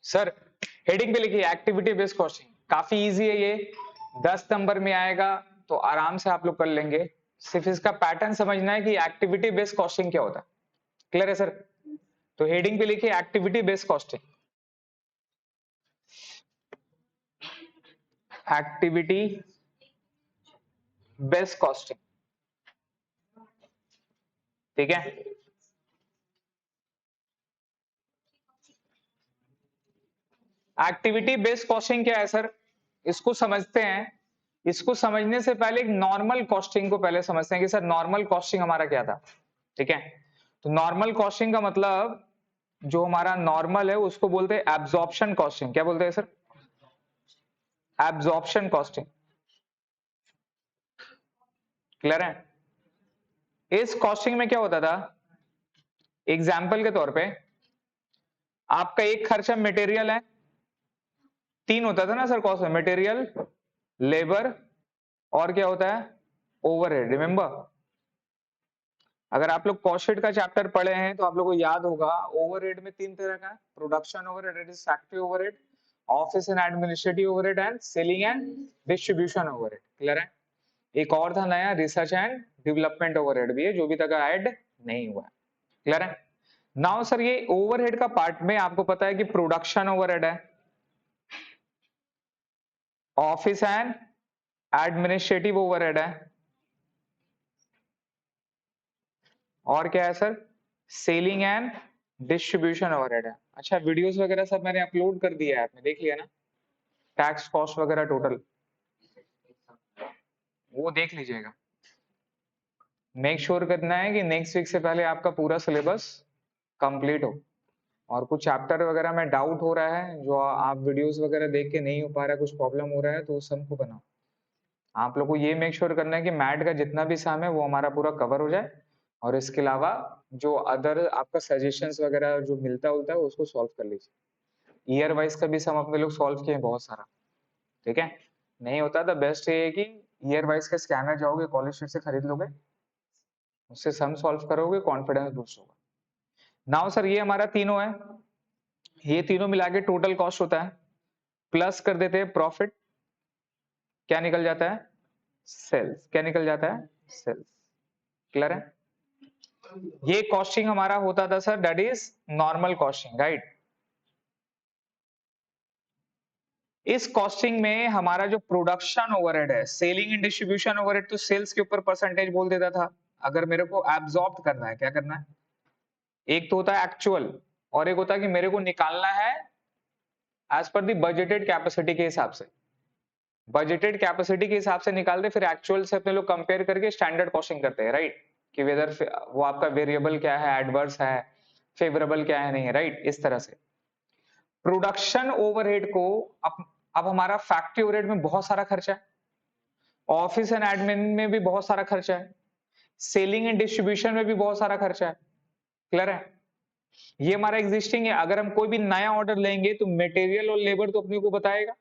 Sir heading पे लिखिए activity based costing, काफी इजी है ये, 10 नंबर में आएगा तो आराम से आप लोग कर लेंगे। सिर्फ इसका पैटर्न समझना है कि एक्टिविटी बेस्ड कॉस्टिंग क्या होता है। क्लियर है सर? तो हेडिंग पे लिखिए activity based costing, activity based costing, ठीक है। एक्टिविटी बेस्ड कॉस्टिंग क्या है सर, इसको समझते हैं। इसको समझने से पहले एक नॉर्मल कॉस्टिंग को पहले समझते हैं कि सर नॉर्मल कॉस्टिंग हमारा क्या था, ठीक है। तो नॉर्मल कॉस्टिंग का मतलब जो हमारा नॉर्मल है उसको बोलते हैं एब्जॉर्प्शन कॉस्टिंग। क्या बोलते हैं सर? Absorption costing. क्लियर है? इस कॉस्टिंग में क्या होता था, एग्जाम्पल के तौर पे आपका एक खर्चा मटेरियल है, तीन होता था ना सर कॉस्ट में, मटेरियल, लेबर और क्या होता है, ओवरहेड। रिमेंबर, अगर आप लोग कॉस्ट शीट का चैप्टर पढ़े हैं तो आप लोगों को याद होगा ओवरहेड में तीन तरह का है, production overhead, that is factory overhead, office and administrative overhead and selling and distribution overhead. Clear है? एक और था नया, रिसर्च एंड डेवलपमेंट ओवरहेड भी है जो भी तक ऐड नहीं हुआ है। क्लियर है? नाउ सर ये ओवरहेड का पार्ट में आपको पता है कि प्रोडक्शन ओवरहेड है, ऑफिस एंड एडमिनिस्ट्रेटिव ओवरहेड है, और क्या है sir, selling and distribution overhead है। अच्छा वीडियोस वगैरह सब मैंने अपलोड कर दिया है, आपने देख लिया ना, टैक्स कॉस्ट वगैरह टोटल, वो देख लीजिएगा। मेक श्योर करना है कि नेक्स्ट वीक से पहले आपका पूरा सिलेबस कंप्लीट हो। और कुछ चैप्टर वगैरह में डाउट हो रहा है जो आप वीडियोस वगैरह देख के नहीं हो पा रहा है, कुछ प्रॉब्लम हो रहा है, तो उस सबको बनाओ। आप लोग को ये मेक श्योर करना है कि मैट का जितना भी सम है वो हमारा पूरा कवर हो जाए, और इसके अलावा जो अदर आपका सजेशंस वगैरह जो मिलता होता है उसको सॉल्व कर लीजिए। ईयर वाइज का भी सम अपने लोग सॉल्व किए बहुत सारा, ठीक है। नहीं होता तो बेस्ट ये है कि ईयर वाइज का स्कैनर जाओगे, कॉलेज शीट से खरीद लोगे, उससे सम सॉल्व करोगे, कॉन्फिडेंस बूस्ट होगा। नाउ सर ये हमारा तीनों है, ये तीनों मिला के टोटल कॉस्ट होता है, प्लस कर देते हैं प्रॉफिट, क्या निकल जाता है, सेल्स। क्या निकल जाता है, सेल्स। क्लियर है? ये कॉस्टिंग हमारा होता था sir, that is normal costing, right. इस कॉस्टिंग में हमारा जो प्रोडक्शन ओवरहेड है, सेलिंग एंड डिस्ट्रीब्यूशन ओवरहेड, तो सेल्स के ऊपर परसेंटेज बोल देता था। अगर मेरे को एब्जॉर्ब करना है, क्या करना है, एक तो होता है एक्चुअल और एक होता है कि मेरे को निकालना है एज पर दी बजटेड कैपेसिटी के हिसाब से। बजटेड कैपेसिटी के हिसाब से निकालते, फिर एक्चुअल से अपने लोग कंपेयर करके स्टैंडर्ड कॉस्टिंग करते हैं, राइट, कि वेदर वो आपका वेरिएबल क्या है, एडवर्स है, फेवरेबल क्या है, नहीं है, राइट। इस तरह से प्रोडक्शन ओवरहेड को अब हमारा फैक्ट्री ओवरहेड में बहुत सारा खर्चा है, ऑफिस एंड एडमिन में भी बहुत सारा खर्चा है, सेलिंग एंड डिस्ट्रीब्यूशन में भी बहुत सारा खर्चा है। क्लियर है? ये हमारा एग्जिस्टिंग है। अगर हम कोई भी नया ऑर्डर लेंगे तो मटेरियल और लेबर तो अपने को बताएगा,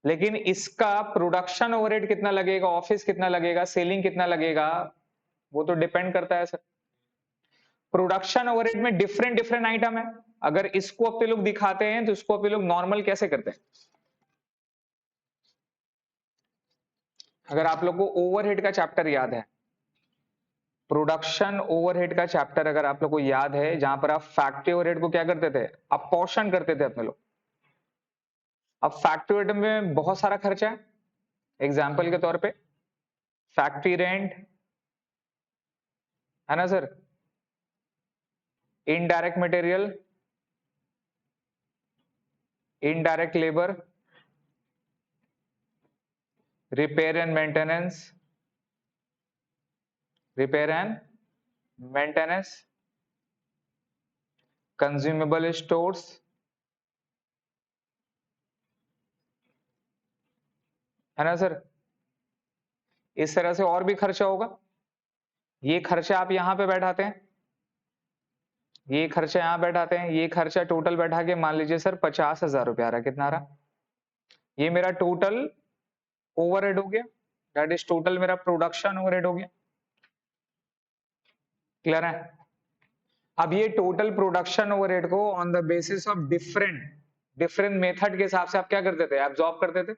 लेकिन इसका प्रोडक्शन ओवरहेड कितना लगेगा, ऑफिस कितना लगेगा, सेलिंग कितना लगेगा, वो तो डिपेंड करता है सर। प्रोडक्शन ओवरहेड में डिफरेंट डिफरेंट आइटम है। अगर इसको अपने लोग दिखाते हैं तो इसको अपने लोग नॉर्मल कैसे करते हैं। अगर आप लोग को ओवरहेड का चैप्टर याद है, प्रोडक्शन ओवरहेड का चैप्टर अगर आप लोग को याद है, जहां पर आप फैक्ट्री ओवरहेड को क्या करते थे, अपॉर्शन करते थे अपने लोग। अब फैक्ट्री ओवरहेड में बहुत सारा खर्चा है, एग्जाम्पल के तौर पे फैक्ट्री रेंट है ना sir, indirect material, indirect labour, repair and maintenance, repair and maintenance, consumable stores, है ना सर। इस तरह से और भी खर्चा होगा, ये खर्चा आप यहां पे बैठाते हैं, ये खर्चा यहां बैठाते हैं, ये खर्चा टोटल बैठा के मान लीजिए सर 50,000 रुपया आ रहा है। कितना आ रहा, ये मेरा टोटल ओवरहेड हो गया, दैट इज टोटल मेरा प्रोडक्शन ओवरहेड हो गया। क्लियर है? अब ये टोटल प्रोडक्शन ओवरहेड को on the basis of different different method के हिसाब से आप क्या करते थे, एब्जॉर्ब करते थे।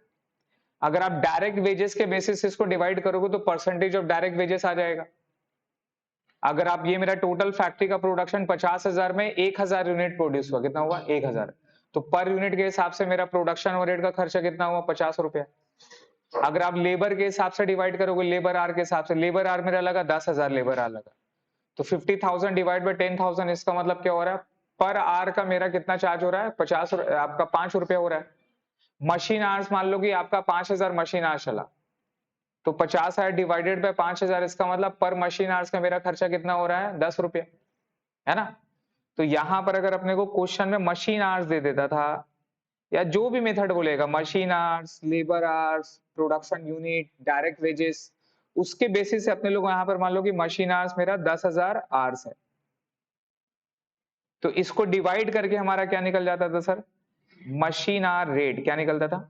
अगर आप डायरेक्ट वेजेस के बेसिस से इसको डिवाइड करोगे तो परसेंटेज ऑफ डायरेक्ट वेजेस आ जाएगा। अगर आप ये मेरा टोटल फैक्ट्री का प्रोडक्शन 50,000 में 1,000 यूनिट प्रोड्यूस हुआ, कितना हुआ 1,000, तो पर यूनिट के हिसाब से मेरा प्रोडक्शन ओवरहेड का खर्चा कितना हुआ 50 रुपया। अगर आप लेबर के हिसाब से डिवाइड करोगे, लेबर आर के हिसाब से, लेबर आर मेरा लगा 10,000 लेबर आर लगा, तो 50,000 डिवाइड बाय 10,000, इसका मतलब क्या हो रहा है, पर आर का मेरा कितना चार्ज हो रहा है 50, आपका 5 रुपया हो रहा है। मशीन आवर्स मान लो कि आपका 5,000 मशीन आवर्स चला, तो 50,000 डिवाइडेड बाय 5,000, इसका मतलब पर मशीन आवर्स का मेरा खर्चा कितना हो रहा है 10 रुपये, है ना। तो यहां पर अगर अपने को क्वेश्चन में मशीन आवर्स दे देता था, या जो भी मेथड बोलेगा, machine hours, labour hours, production unit, direct wages, उसके बेसिस से अपने लोग यहां पर मान लो कि मशीन आवर्स मेरा 10,000 आवर्स है, तो इसको डिवाइड करके हमारा क्या निकल जाता था सर, मशीन आवर रेट। क्या निकलता था,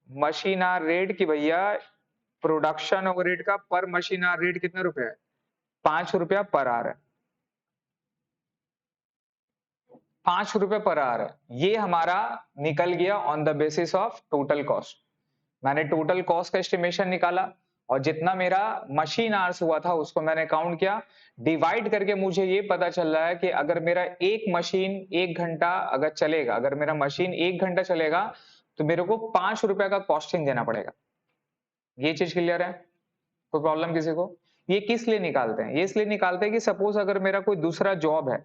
मशीन आवर रेट की भैया प्रोडक्शन ओवरहेड का पर मशीन आवर रेट कितना रुपया है, 5 रुपया पर आवर है, 5 रुपए पर आवर है। ये हमारा निकल गया on the basis of total cost. मैंने टोटल कॉस्ट का एस्टिमेशन निकाला और जितना मेरा मशीन आवर्स हुआ था उसको मैंने काउंट किया, डिवाइड करके मुझे ये पता चल रहा है कि अगर मेरा एक मशीन 1 घंटा अगर चलेगा, अगर मेरा मशीन 1 घंटा चलेगा, तो मेरे को 5 रुपए का कॉस्टिंग देना पड़ेगा। ये चीज क्लियर है, कोई प्रॉब्लम किसी को। ये किस लिए निकालते हैं, ये इसलिए निकालते हैं कि सपोज अगर मेरा कोई दूसरा जॉब है,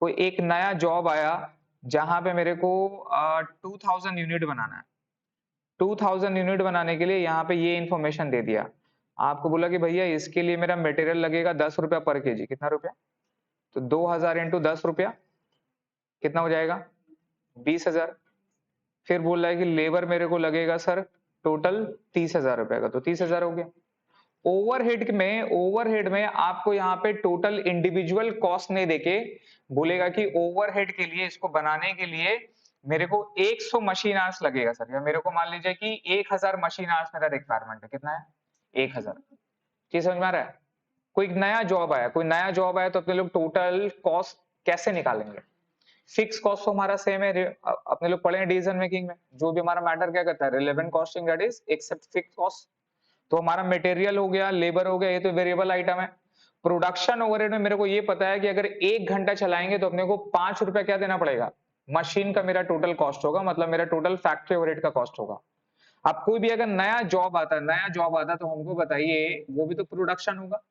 कोई एक नया जॉब आया जहां पे मेरे को 2000 यूनिट बनाना है, 2000 यूनिट बनाने के लिए यहाँ पे ये इंफॉर्मेशन दे दिया, आपको बोला कि भैया इसके लिए मेरा मटेरियल लगेगा 10 रुपया पर केजी, कितना रुपया, तो 2000 इंटू 10 रुपया कितना हो जाएगा 20,000। फिर बोल रहा है कि लेबर मेरे को लगेगा सर टोटल 30,000 रुपए का, तो 30,000 हो गया। ओवरहेड में आपको यहाँ पे टोटल इंडिविजुअल कॉस्ट नहीं देके बोलेगा कि ओवरहेड के लिए, इसको बनाने के लिए मेरे को 100 मशीन आवर्स लगेगा सर, या मेरे को मान लीजिए कि 1,000 मशीन आवर्स मेरा रिक्वायरमेंट है, कितना है 1,000। चीज समझ में आ रहा है। कोई नया जॉब आया, कोई नया जॉब आया, तो अपने लोग टोटल कॉस्ट कैसे निकालेंगे, फिक्स कॉस्ट तो हमारा सेम है, अपने लोग पढ़े हैं डिसीजन मेकिंग में, जो भी हमारा मैटर क्या करता है, relevant costing that is except fix cost. तो हमारा मटेरियल हो गया, लेबर हो गया, ये तो वेरिएबल आइटम है। प्रोडक्शन ओवरहेड में मेरे को ये पता है कि अगर 1 घंटा चलाएंगे तो अपने को 5 रुपया क्या देना पड़ेगा, मशीन का मेरा टोटल कॉस्ट होगा, मतलब मेरा टोटल फैक्ट्री ओवरहेड का कॉस्ट होगा। अब कोई भी अगर नया जॉब आता है, नया जॉब आता है, तो हमको बताइए वो भी तो प्रोडक्शन होगा,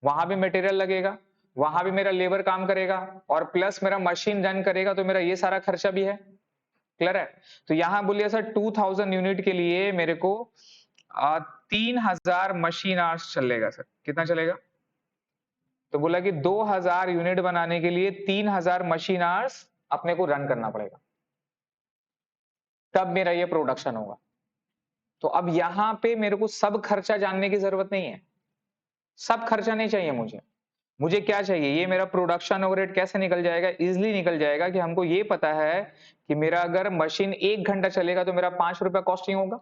वहां भी मटेरियल लगेगा, वहां भी मेरा लेबर काम करेगा, और प्लस मेरा मशीन रन करेगा, तो मेरा ये सारा खर्चा भी है। क्लियर है। तो यहां बोलिए सर 2000 यूनिट के लिए मेरे को 3,000 मशीन आवर्स चलेगा सर, कितना चलेगा, तो बोला कि 2,000 यूनिट बनाने के लिए 3,000 मशीन आवर्स अपने को रन करना पड़ेगा, तब मेरा ये प्रोडक्शन होगा। तो अब यहां पे मेरे को सब खर्चा जानने की जरूरत नहीं है, सब खर्चा नहीं चाहिए मुझे। मुझे क्या चाहिए, ये मेरा प्रोडक्शन ओवरहेड कैसे निकल जाएगा, इजिली निकल जाएगा कि हमको ये पता है कि मेरा अगर मशीन 1 घंटा चलेगा तो मेरा 5 रुपया कॉस्टिंग होगा,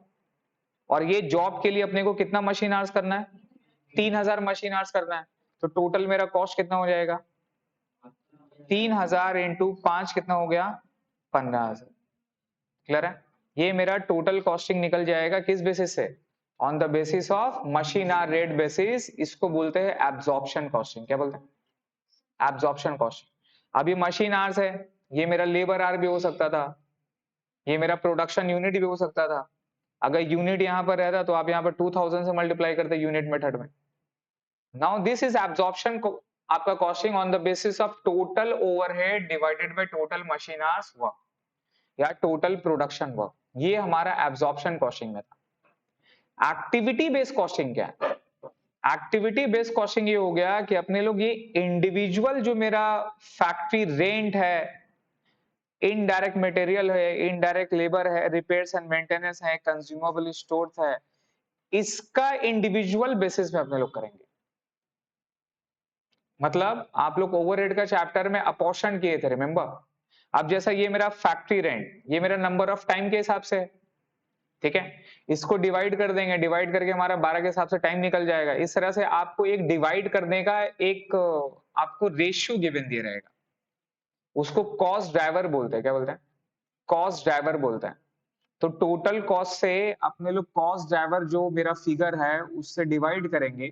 और ये जॉब के लिए अपने को कितना मशीन आवर्स करना है, 3,000 मशीन आवर्स करना है, तो टोटल मेरा कॉस्ट कितना हो जाएगा, 3,000 इंटू 5 कितना हो गया 15,000। क्लियर है। ये मेरा टोटल कॉस्टिंग निकल जाएगा किस बेसिस से, on the basis of machine hour rate basis, इसको बोलते हैं एब्जॉर्प्शन कॉस्टिंग। क्या बोलते हैं, एब्जॉर्प्शन कॉस्टिंग। अभी मशीन आवर्स है, ये मेरा लेबर आवर भी हो सकता था, ये मेरा प्रोडक्शन यूनिट भी हो सकता था। अगर यूनिट यहाँ पर रहता तो आप यहाँ पर 2000 से मल्टीप्लाई करते यूनिट मेथड में। नाउ दिस इज एब्जॉर्प्शन, आपका costing on the basis of total overhead divided by total machine hours work, या टोटल प्रोडक्शन वर्क। ये हमारा एब्जॉर्प्शन कॉस्टिंग में था। एक्टिविटी बेस्ड कॉस्टिंग क्या है, एक्टिविटी बेस्ड कॉस्टिंग ये हो गया कि अपने लोग ये इंडिविजुअल जो मेरा फैक्ट्री रेंट है, इनडायरेक्ट मटेरियल है, इनडायरेक्ट लेबर है, रिपेयर्स एंड मेंटेनेंस है, कंज्यूमेबल स्टोर्स है, इसका इंडिविजुअल बेसिस पे अपने लोग करेंगे। मतलब आप लोग ओवरहेड का चैप्टर में अपॉर्शन किए थे, रिमेंबर। अब जैसा ये मेरा फैक्ट्री रेंट, ये मेरा नंबर ऑफ टाइम के हिसाब से है, ठीक है, इसको डिवाइड कर देंगे, डिवाइड करके हमारा 12 के हिसाब से टाइम निकल जाएगा। इस तरह से आपको एक डिवाइड करने का एक आपको रेशियो गिवन दिया रहेगा, उसको कॉस्ट ड्राइवर बोलते हैं। क्या बोलते हैं, कॉस्ट ड्राइवर बोलते हैं। तो टोटल कॉस्ट से अपने लोग कॉस्ट ड्राइवर जो मेरा फिगर है उससे डिवाइड करेंगे,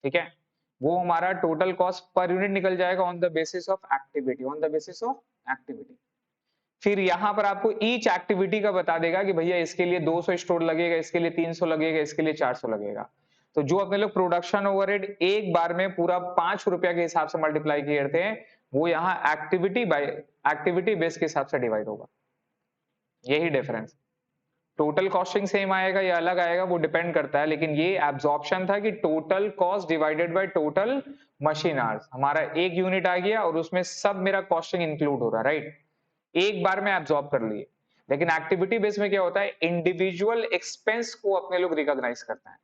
ठीक है, वो हमारा टोटल कॉस्ट पर यूनिट निकल जाएगा on the basis of activity, on the basis of activity. फिर यहाँ पर आपको ईच एक्टिविटी का बता देगा कि भैया इसके लिए 200 स्टोर लगेगा, इसके लिए 300 लगेगा, इसके लिए 400 लगेगा। तो जो अपने लोग प्रोडक्शन ओवरहेड एक बार में पूरा 5 रुपया के हिसाब से मल्टीप्लाई किए थे, वो यहाँ एक्टिविटी बेस के हिसाब से डिवाइड होगा। यही डिफरेंस। टोटल कॉस्टिंग सेम आएगा या अलग आएगा वो डिपेंड करता है, लेकिन ये एब्जॉर्प्शन था कि total cost divided by total machine hours. हमारा एक यूनिट आ गया और उसमें सब मेरा कॉस्टिंग इंक्लूड हो रहा है, राइट, एक बार में एब्जॉर्ब कर लिए। लेकिन एक्टिविटी बेस में क्या होता है, इंडिविजुअल एक्सपेंस को अपने लोग रिकॉग्नाइज करते हैं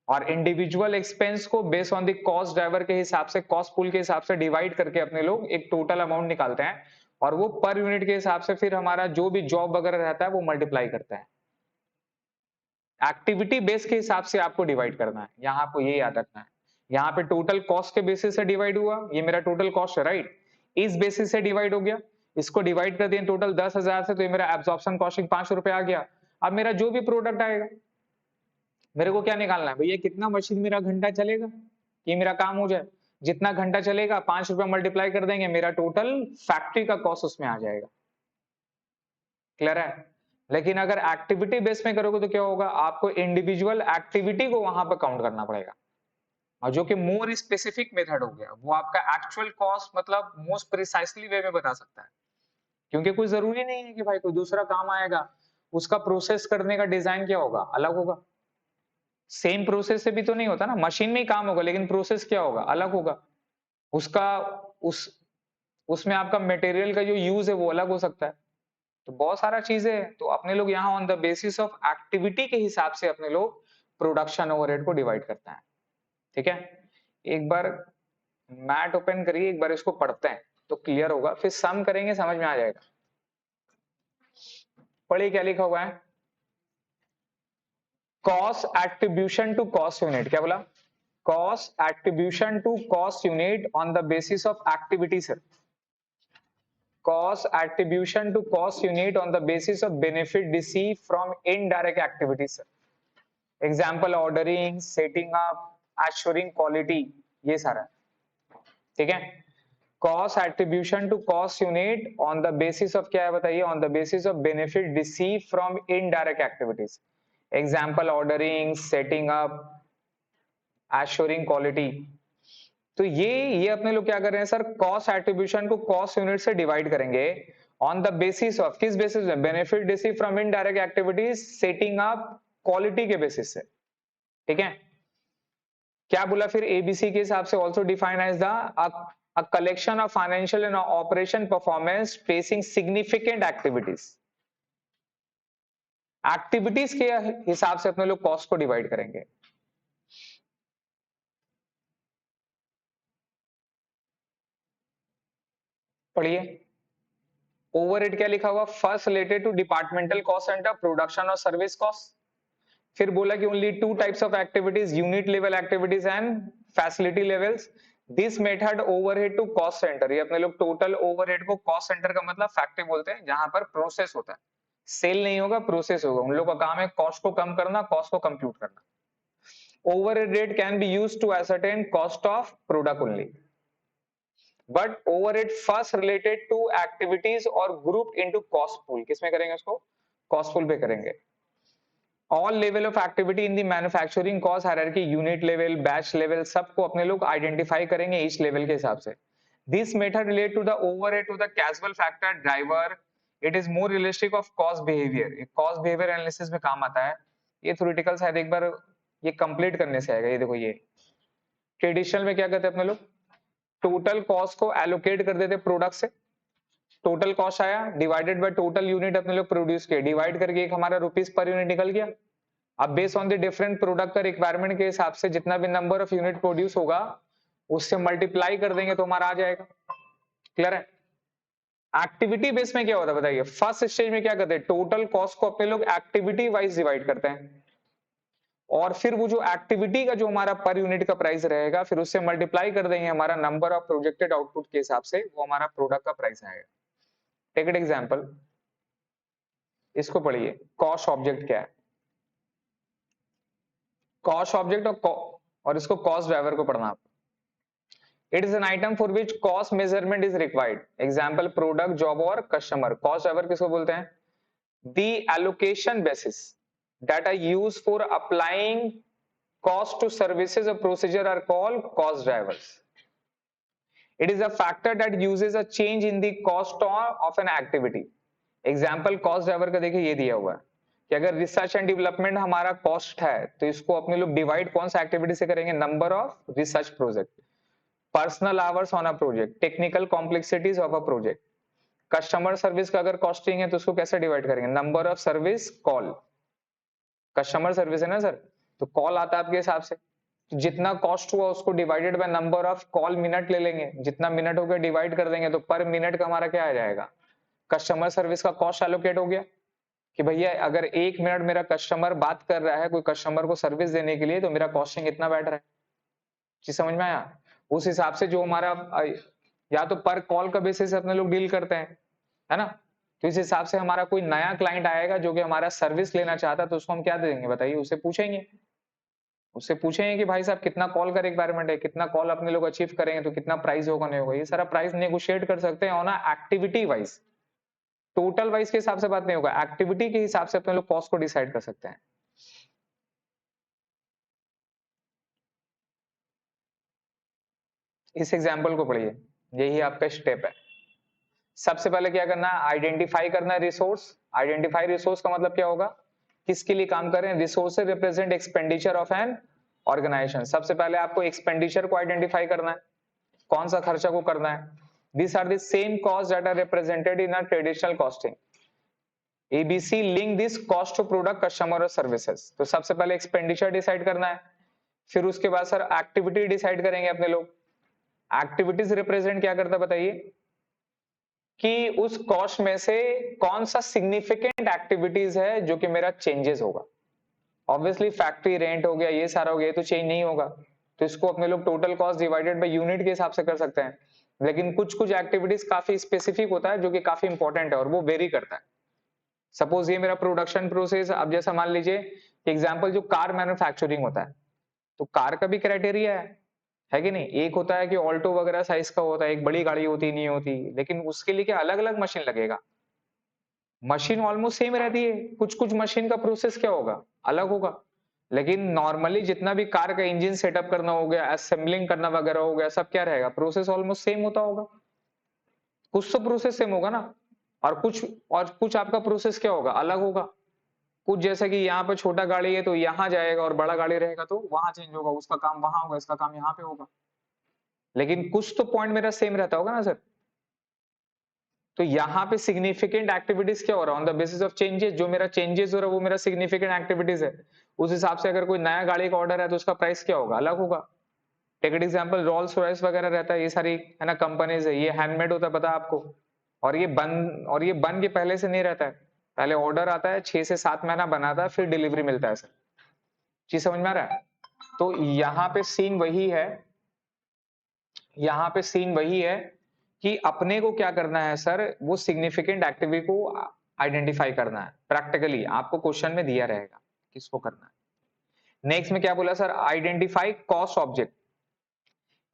और इंडिविजुअल एक्सपेंस को base on the cost driver के हिसाब से, कॉस्ट पूल के हिसाब से डिवाइड करके अपने लोग एक टोटल अमाउंट निकालते हैं और वो पर यूनिट के हिसाब से फिर हमारा जो भी जॉब वगैरह रहता है वो मल्टीप्लाई करता है। एक्टिविटी बेस के हिसाब से आपको डिवाइड करना है, यहां आपको ये याद रखना है। यहाँ पे टोटल कॉस्ट के बेसिस से डिवाइड हुआ, ये मेरा टोटल कॉस्ट है, राइट, इस बेसिस से डिवाइड हो गया, इसको डिवाइड कर दिया टोटल 10,000 से, तो ये मेरा एब्जॉर्प्शन कॉस्टिंग 5 रुपए आ गया। अब मेरा जो भी प्रोडक्ट आएगा मेरे को क्या निकालना है, भैया कितना मशीन मेरा घंटा चलेगा, ये मेरा काम हो जाए, जितना घंटा चलेगा 5 रुपए मल्टीप्लाई कर देंगे, मेरा टोटल फैक्ट्री का कॉस्ट उसमें आ जाएगा। क्लियर है? लेकिन अगर एक्टिविटी बेस में करोगे तो क्या होगा, आपको इंडिविजुअल एक्टिविटी को वहां पर काउंट करना पड़ेगा, और जो कि मोर स्पेसिफिक मेथड हो गया, वो आपका एक्चुअल कॉस्ट मतलब मोस्ट प्रिसाइसली वे में बता सकता है। क्योंकि कोई जरूरी नहीं है कि भाई कोई दूसरा काम आएगा, उसका प्रोसेस करने का डिजाइन क्या होगा, अलग होगा। सेम प्रोसेस से भी तो नहीं होता ना, मशीन में ही काम होगा लेकिन प्रोसेस क्या होगा, अलग होगा। उसका उस उसमें आपका मटेरियल का जो यूज है वो अलग हो सकता है। तो बहुत सारा चीजें हैं, तो अपने लोग यहाँ on the basis of activity के हिसाब से अपने लोग प्रोडक्शन ओवरहेड को डिवाइड करते हैं। ठीक है, एक बार मैट ओपन करिए, एक बार इसको पढ़ते हैं तो क्लियर होगा, फिर सम करेंगे समझ में आ जाएगा। पढ़िए क्या लिखा हुआ है, cost attribution to cost unit, क्या बोला, cost attribution to cost unit on the basis of activity sir, cost attribution to cost unit on the basis of benefit received from indirect activities sir. Example ordering, setting up, assuring quality, ये सारा ठीक है। cost attribution to cost unit on the basis of क्या है बताइए, on the basis of benefit received from indirect activities, example ordering, setting up, assuring quality। तो ये अपने लोग क्या कर रहे हैं सर, कॉस्ट एट्रीब्यूशन को कॉस्ट यूनिट से डिवाइड करेंगे ऑन द बेसिस ऑफ, किस बेसिस में, benefit receive from indirect activities, setting up, quality के बेसिस से। ठीक है, क्या बोला फिर, एबीसी के हिसाब से also define as the a collection of financial and operation performance facing significant activities. Activities के हिसाब से अपने लोग कॉस्ट को डिवाइड करेंगे। पढ़िए, ओवरहेड क्या लिखा हुआ, first related to departmental cost centre, production और सर्विस कॉस्ट। फिर बोला कि only two types of activities, unit level activities and facility levels. This method overhead to cost centre, ये अपने लोग टोटल ओवरहेड को, कॉस्ट सेंटर का मतलब फैक्ट्री बोलते हैं जहां पर प्रोसेस होता है, सेल नहीं होगा प्रोसेस होगा, उन लोग का काम है कॉस्ट को कम करना, कॉस्ट को कंप्यूट करना। Overhead rate can be used to ascertain cost of product only, but overhead first related to activities और ग्रुप इनटू कॉस्ट पूल, किसमें करेंगे उसको, कॉस्ट पूल पे करेंगे। All level of activity in the manufacturing cost hierarchy, unit level, batch level, सबको अपने लोग identify करेंगे ईच लेवल के हिसाब से। This method relate to the overhead to the causal factor driver, it is more realistic of cost behaviour, cost behaviour analysis में काम आता है। ये थ्योरेटिकल शायद एक बार ये कंप्लीट करने से आएगा। ये देखो, ये ट्रेडिशनल में क्या करते हैं अपने लोग, टोटल कॉस्ट को एलोकेट कर देते प्रोडक्ट से, टोटल कॉस्ट आया डिवाइडेड बाय टोटल यूनिट अपने लोग प्रोड्यूस किए, डिवाइड करके एक हमारा रुपीस पर यूनिट निकल गया। अब based on the different product का रिक्वायरमेंट के हिसाब से जितना भी नंबर ऑफ यूनिट प्रोड्यूस होगा उससे मल्टीप्लाई कर देंगे तो हमारा आ जाएगा। क्लियर है? एक्टिविटी बेस में क्या होता है बताइए, फर्स्ट स्टेज में क्या करते हैं, टोटल कॉस्ट को अपने लोग एक्टिविटी वाइज डिवाइड करते हैं और फिर वो जो एक्टिविटी का जो हमारा पर यूनिट का प्राइस रहेगा फिर उससे मल्टीप्लाई कर देंगे हमारा नंबर ऑफ प्रोजेक्टेड आउटपुट के हिसाब से, वो हमारा प्रोडक्ट का प्राइस आएगा। टेक इट एग्जांपल, इसको पढ़िए, कॉस्ट ऑब्जेक्ट क्या है, कॉस्ट ऑब्जेक्ट और इसको कॉस्ट ड्राइवर को पढ़ना आप। It is an item for which cost measurement is required, example product, job और कस्टमर। कॉस्ट ड्राइवर किसको बोलते हैं, the allocation basis that are used for applying cost to services or procedure are called cost drivers. It is a factor that uses a change in the cost of an activity. Example cost driver का देखिए ये दिया हुआ है कि अगर research and development हमारा cost है तो इसको अपने लोग डिवाइड कौन सा एक्टिविटी से करेंगे, number of research project, personal hours on a project, technical complexities of a project. Customer service का अगर कॉस्टिंग है तो उसको कैसे डिवाइड करेंगे, number of service call, customer service है ना सर, तो कॉल आता है आपके हिसाब से, जितना कॉस्ट हुआ उसको divided by number of call minute ले लेंगे, जितना मिनट हो गया डिवाइड कर देंगे तो पर मिनट का हमारा क्या आ जाएगा, कस्टमर सर्विस का कॉस्ट एलोकेट हो गया कि भैया अगर 1 मिनट मेरा कस्टमर बात कर रहा है कोई कस्टमर को सर्विस देने के लिए तो मेरा कॉस्टिंग इतना बैठ रहा है। चीज समझ में आया, उस हिसाब से जो हमारा या तो पर कॉल का बेसिस से अपने लोग डील करते हैं, है ना, तो इस हिसाब से हमारा कोई नया क्लाइंट आएगा जो कि हमारा सर्विस लेना चाहता है तो उसको हम क्या देंगे बताइए, उससे पूछेंगे, उससे पूछेंगे कि भाई साहब कितना कॉल का रिक्वायरमेंट है, कितना कॉल अपने लोग अचीव करेंगे तो कितना प्राइस होगा नहीं होगा, ये सारा प्राइस नेगोशिएट कर सकते हैं on activity wise, total wise के हिसाब से बात नहीं होगा, एक्टिविटी के हिसाब से अपने लोग कॉस्ट को डिसाइड कर सकते हैं। इस एग्जाम्पल को पढ़िए, यही आपका स्टेप है। सबसे पहले क्या करना है, आइडेंटिफाई करना है रिसोर्स। आइडेंटिफाई रिसोर्स का मतलब क्या होगा, किसके लिए काम कर रहे हैं, resources represent expenditure of an organization. सबसे पहले आपको एक्सपेंडिचर को आइडेंटिफाई करना है, कौन सा खर्चा को करना है। These are the same costs that are represented in a traditional costing. ABC link this cost to product, customer और services। तो सबसे पहले एक्सपेंडिचर डिसाइड करना है, फिर उसके बाद सर एक्टिविटी डिसाइड करेंगे अपने लोग। एक्टिविटीज रिप्रेजेंट क्या करता है बताइए, कि उस कॉस्ट में से कौन सा सिग्निफिकेंट एक्टिविटीज है जो कि मेरा चेंजेस होगा। ऑब्वियसली फैक्ट्री रेंट हो गया, ये सारा हो गया, ये तो चेंज नहीं होगा, तो इसको अपने लोग total cost divided by unit के हिसाब से कर सकते हैं। लेकिन कुछ कुछ एक्टिविटीज काफी स्पेसिफिक होता है जो कि काफी इंपॉर्टेंट है और वो वेरी करता है। सपोज ये मेरा प्रोडक्शन प्रोसेस, अब जैसा मान लीजिए एग्जांपल जो कार मैन्युफैक्चरिंग होता है, तो कार का भी क्राइटेरिया है कि नहीं, एक होता है कि ऑल्टो वगैरह साइज का होता है, एक बड़ी गाड़ी होती नहीं होती, लेकिन उसके लिए क्या अलग अलग मशीन लगेगा, मशीन ऑलमोस्ट सेम रहती है, कुछ कुछ मशीन का प्रोसेस क्या होगा अलग होगा, लेकिन नॉर्मली जितना भी कार का इंजन सेटअप करना हो गया, असेंबलिंग करना वगैरह हो गया, सब क्या रहेगा, प्रोसेस ऑलमोस्ट सेम होता होगा, कुछ तो प्रोसेस सेम होगा ना, और कुछ आपका प्रोसेस क्या होगा अलग होगा, कुछ जैसे कि यहाँ पे छोटा गाड़ी है तो यहाँ जाएगा और बड़ा गाड़ी रहेगा तो वहां चेंज होगा, उसका काम वहां होगा, इसका काम यहाँ पे होगा, लेकिन कुछ तो पॉइंट मेरा सेम रहता होगा ना सर। तो यहाँ पे सिग्निफिकेंट एक्टिविटीज क्या हो रहा है, on the basis of changes, जो मेरा चेंजेस हो रहा है वो मेरा सिग्निफिकेंट एक्टिविटीज है, उस हिसाब से अगर कोई नया गाड़ी का ऑर्डर है तो उसका प्राइस क्या होगा अलग होगा। Take it example Rolls Royce वगैरह रहता है, ये सारी है ना कंपनीज है, ये हैंडमेड होता है पता है आपको, और ये बन के पहले से नहीं रहता है, पहले ऑर्डर आता है 6 से 7 महीना बनाता है फिर डिलीवरी मिलता है सर, चीज समझ में आ रहा है। तो यहाँ पे सीन वही है, यहाँ पे सीन वही है कि अपने को क्या करना है सर, वो सिग्निफिकेंट एक्टिविटी को आइडेंटिफाई करना है, प्रैक्टिकली आपको क्वेश्चन में दिया रहेगा किसको करना है। नेक्स्ट में क्या बोला sir, identify cost object.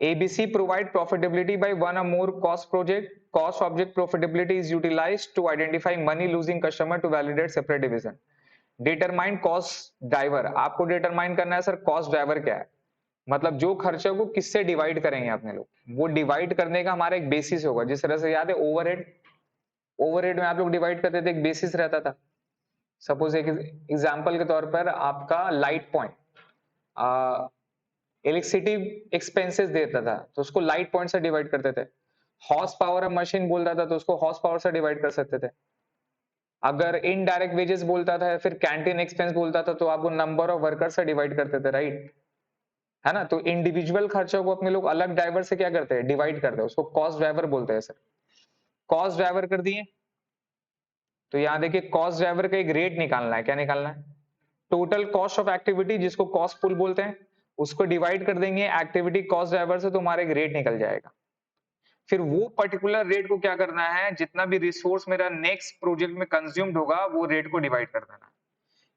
ABC provide profitability by one or more cost project. Cost object profitability is utilized to identify money losing customer to validate separate division. Determine cost driver, आपको determine करना है sir cost driver क्या है, मतलब जो खर्चे को किससे डिवाइड करेंगे अपने लोग, वो डिवाइड करने का हमारा एक बेसिस होगा। जिस तरह से याद है ओवरहेड, ओवरहेड में आप लोग डिवाइड करते थे, एक बेसिस रहता था। सपोज एक एग्जांपल के तौर पर आपका लाइट पॉइंट इलेक्ट्रिसिटी एक्सपेंसेस देता था तो उसको लाइट पॉइंट से डिवाइड करते थे। हॉर्स पावर ऑफ मशीन बोलता था तो उसको हॉर्स पावर से डिवाइड कर सकते थे। अगर इनडायरेक्ट वेजेस बोलता था फिर कैंटीन एक्सपेंस बोलता था तो आपको नंबर ऑफ वर्कर से डिवाइड करते थे, राइट, है ना। तो इंडिविजुअल खर्चों को अपने लोग अलग ड्राइवर से क्या करते हैं, डिवाइड करते हैं, उसको कॉस्ट ड्राइवर बोलते हैं सर। कॉस्ट ड्राइवर कर दिए तो यहाँ देखिए कॉस्ट ड्राइवर का एक रेट निकालना है, क्या निकालना है, टोटल कॉस्ट ऑफ एक्टिविटी जिसको कॉस्ट पुल बोलते हैं, उसको डिवाइड कर देंगे एक्टिविटी कॉस्ट ड्राइवर से तो हमारा एक रेट निकल जाएगा। फिर वो पर्टिकुलर रेट को क्या करना है, जितना भी रिसोर्स मेरा नेक्स्ट प्रोजेक्ट में कंज्यूम्ड होगा वो रेट को डिवाइड कर देना।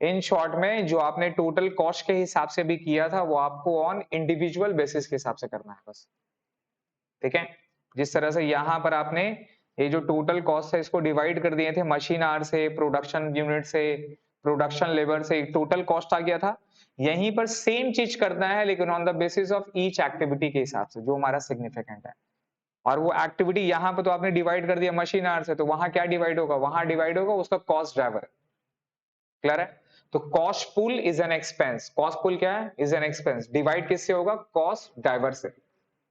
इन शॉर्ट में जो आपने टोटल कॉस्ट के हिसाब से भी किया था वो आपको ऑन इंडिविजुअल बेसिस के हिसाब से करना है बस, ठीक है। जिस तरह से यहाँ पर आपने ये जो टोटल कॉस्ट है इसको डिवाइड कर दिए थे मशीन आवर से, प्रोडक्शन यूनिट से, प्रोडक्शन लेबर से, टोटल कॉस्ट आ गया था। यहीं पर सेम चीज करना है लेकिन on the basis of each activity के हिसाब से जो हमारा सिग्निफिकेंट है। और वो एक्टिविटी यहाँ पे तो आपने डिवाइड कर दिया मशीन आवर से, तो वहां क्या डिवाइड होगा, वहां डिवाइड होगा उसका कॉस्ट ड्राइवर। क्लियर है? तो cost pool is an expense, cost pool क्या है, इज एन एक्सपेंस, डिवाइड किससे होगा, कॉस्ट ड्राइवर से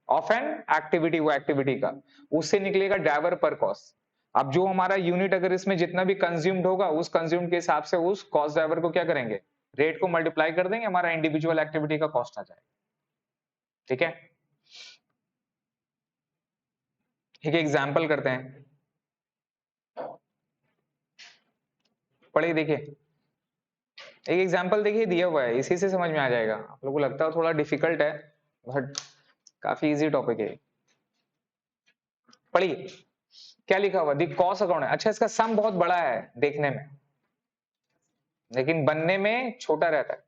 ऑफ एन एक्टिविटी, वो एक्टिविटी का, उससे निकलेगा ड्राइवर पर कॉस्ट। अब जो हमारा यूनिट अगर इसमें जितना भी कंज्यूम्ड होगा उस कंज्यूम्ड के हिसाब से उस कॉस्ट ड्राइवर को क्या करेंगे, रेट को मल्टीप्लाई कर देंगे, हमारा इंडिविजुअल एक्टिविटी का कॉस्ट आ जाएगा। ठीक है, एक एग्जाम्पल करते हैं, पढ़िए देखिए, एक एग्जाम्पल देखिए दिया हुआ है, इसी से समझ में आ जाएगा। आप लोगों को लगता है थोड़ा डिफिकल्ट है बट काफी इजी टॉपिक है। पढ़िए क्या लिखा हुआ, दी कॉस्ट अकाउंट है। अच्छा, इसका सम बहुत बड़ा है देखने में लेकिन बनने में छोटा रहता है।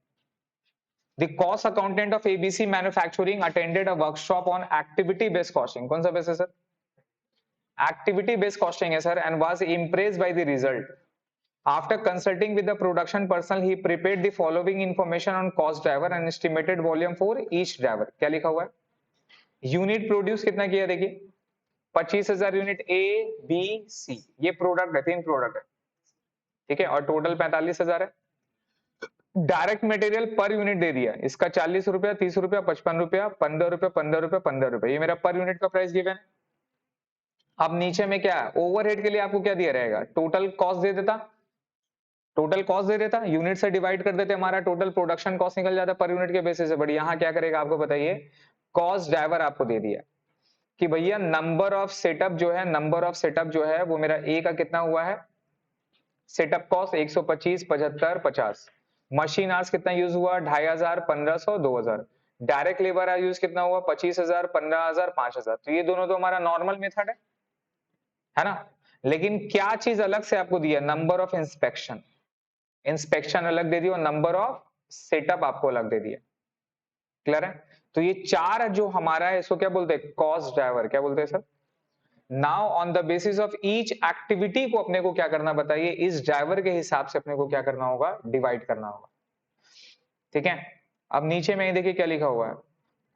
The cost accountant of ABC manufacturing attended a workshop on activity based costing. कौन सा बेस है सर, एक्टिविटी बेस्ड कॉस्टिंग है sir, and was impressed by the result. After consulting with the production personnel, he prepared the following information on cost driver and estimated volume for each driver। क्या लिखा हुआ है, unit produce कितना किया देखिए, 25,000 unit A B C, ये product है, 3 product है, ठीक है, और टोटल 45,000 है। डायरेक्ट मटेरियल पर यूनिट दे दिया, इसका 40 रुपया, 30 रुपया, 55 रुपया, 15 रुपया, 15 रुपया, 15 रुपया, ये मेरा पर यूनिट का प्राइस गिवन है। अब नीचे में क्या है, ओवरहेड के लिए आपको क्या दिया रहेगा, टोटल कॉस्ट दे देता, टोटल कॉस्ट दे देता, यूनिट से डिवाइड कर देते, हमारा टोटल प्रोडक्शन कॉस्ट निकल जाता पर यूनिट के बेसिस से। बट यहाँ क्या करेगा आपको बताइए, कॉस्ट ड्राइवर आपको दे दिया कि भैया नंबर ऑफ सेटअप जो है, नंबर ऑफ सेटअप जो है वो मेरा ए का कितना हुआ है, सेटअप कॉस्ट 125, 75, 50, मशीन आवर्स कितना यूज हुआ, 2500, 1500, 2000, डायरेक्ट लेबर आवर यूज कितना हुआ, 25,000, 15,000, 5,000। तो ये दोनों तो हमारा नॉर्मल मेथड है ना। लेकिन क्या चीज अलग से आपको दिया, नंबर ऑफ इंस्पेक्शन, इंस्पेक्शन अलग दे दिया और नंबर ऑफ सेटअप आपको अलग दे दिया। क्लियर है? तो ये चार जो हमारा है इसको क्या बोलते हैं, कॉस्ट ड्राइवर। क्या बोलते हैं sir, now on the basis of each activity को अपने को क्या करना बताइए, इस ड्राइवर के हिसाब से अपने को क्या करना होगा, डिवाइड करना होगा। ठीक है, अब नीचे में देखिए क्या लिखा हुआ है,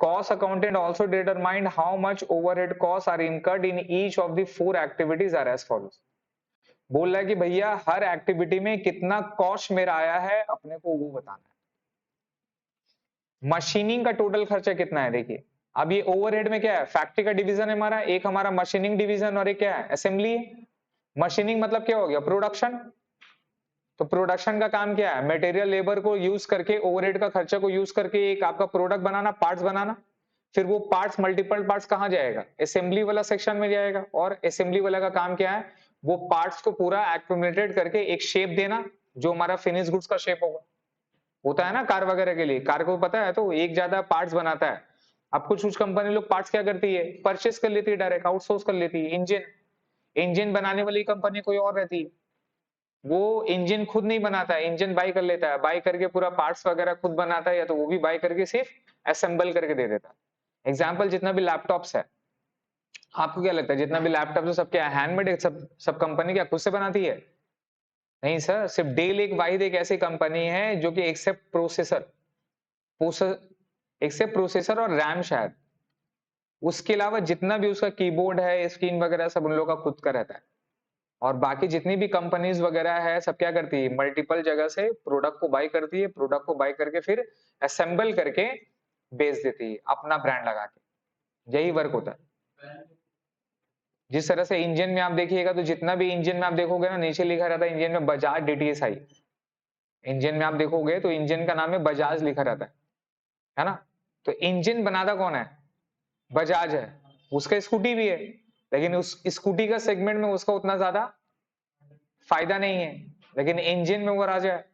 cost accountant also determined how much overhead costs are incurred in each of the 4 activities are as follows। बोल रहा है कि भैया हर एक्टिविटी में कितना कॉस्ट मेरा आया है अपने को वो बताना है। मशीनिंग का टोटल खर्चा कितना है देखिए, अब ये ओवरहेड में क्या है, फैक्ट्री का डिवीजन है हमारा, एक हमारा मशीनिंग डिवीजन और एक क्या है, असेंबली है। मशीनिंग मतलब क्या हो गया, प्रोडक्शन। तो प्रोडक्शन का काम क्या है, मटेरियल लेबर को यूज करके, ओवरहेड का खर्चा को यूज करके एक आपका प्रोडक्ट बनाना, पार्ट्स बनाना। फिर वो पार्ट्स, मल्टीपल पार्ट्स कहां जाएगा, असेंबली वाला सेक्शन में जाएगा। और असेंबली वाला का काम क्या है, वो पार्ट्स को पूरा एक्यूमुलेटेड करके एक शेप देना जो हमारा फिनिश गुड्स का शेप होगा। होता है ना कार वगैरह के लिए, कार को पता है तो एक ज्यादा पार्ट्स बनाता है। अब कुछ कंपनी लोग पार्ट्स क्या करती है, परचेस कर लेती है, डायरेक्ट आउटसोर्स कर लेती है। इंजन, इंजन बनाने वाली कंपनी कोई और रहती है, वो इंजन खुद नहीं बनाता है, इंजन बाई कर लेता है, बाई करके पूरा पार्ट्स वगैरह खुद बनाता है, या तो वो भी बाई करके सिर्फ असेंबल करके दे देता है। एग्जाम्पल जितना भी लैपटॉप्स है, आपको क्या लगता है जितना भी लैपटॉप है सब क्या हैंडमेड है, सब कंपनी क्या खुद से बनाती है? नहीं सर, सिर्फ डेल एक वाहिद एक ऐसी कंपनी है जो कि एक्सेप्ट प्रोसेसर और रैम शायद, उसके अलावा जितना भी उसका कीबोर्ड है, स्क्रीन वगैरह सब उन लोगों का खुद का रहता है। और बाकी जितनी भी कंपनीज वगैरह है सब क्या करती है, मल्टीपल जगह से प्रोडक्ट को बाई करती है, प्रोडक्ट को बाई करके फिर असेंबल करके बेच देती है अपना ब्रांड लगा के। यही वर्क होता है। जिस तरह से इंजन में आप देखिएगा तो जितना भी इंजन में आप देखोगे ना, नीचे लिखा रहता है इंजन में बजाज डीटीएसआई। इंजन में आप देखोगे तो इंजन का नाम है बजाज लिखा रहता है ना। तो इंजन बनाता कौन है, बजाज है, उसका स्कूटी भी है, लेकिन उस स्कूटी का सेगमेंट में उसका उतना ज्यादा फायदा नहीं है, लेकिन इंजन में वो राजा है।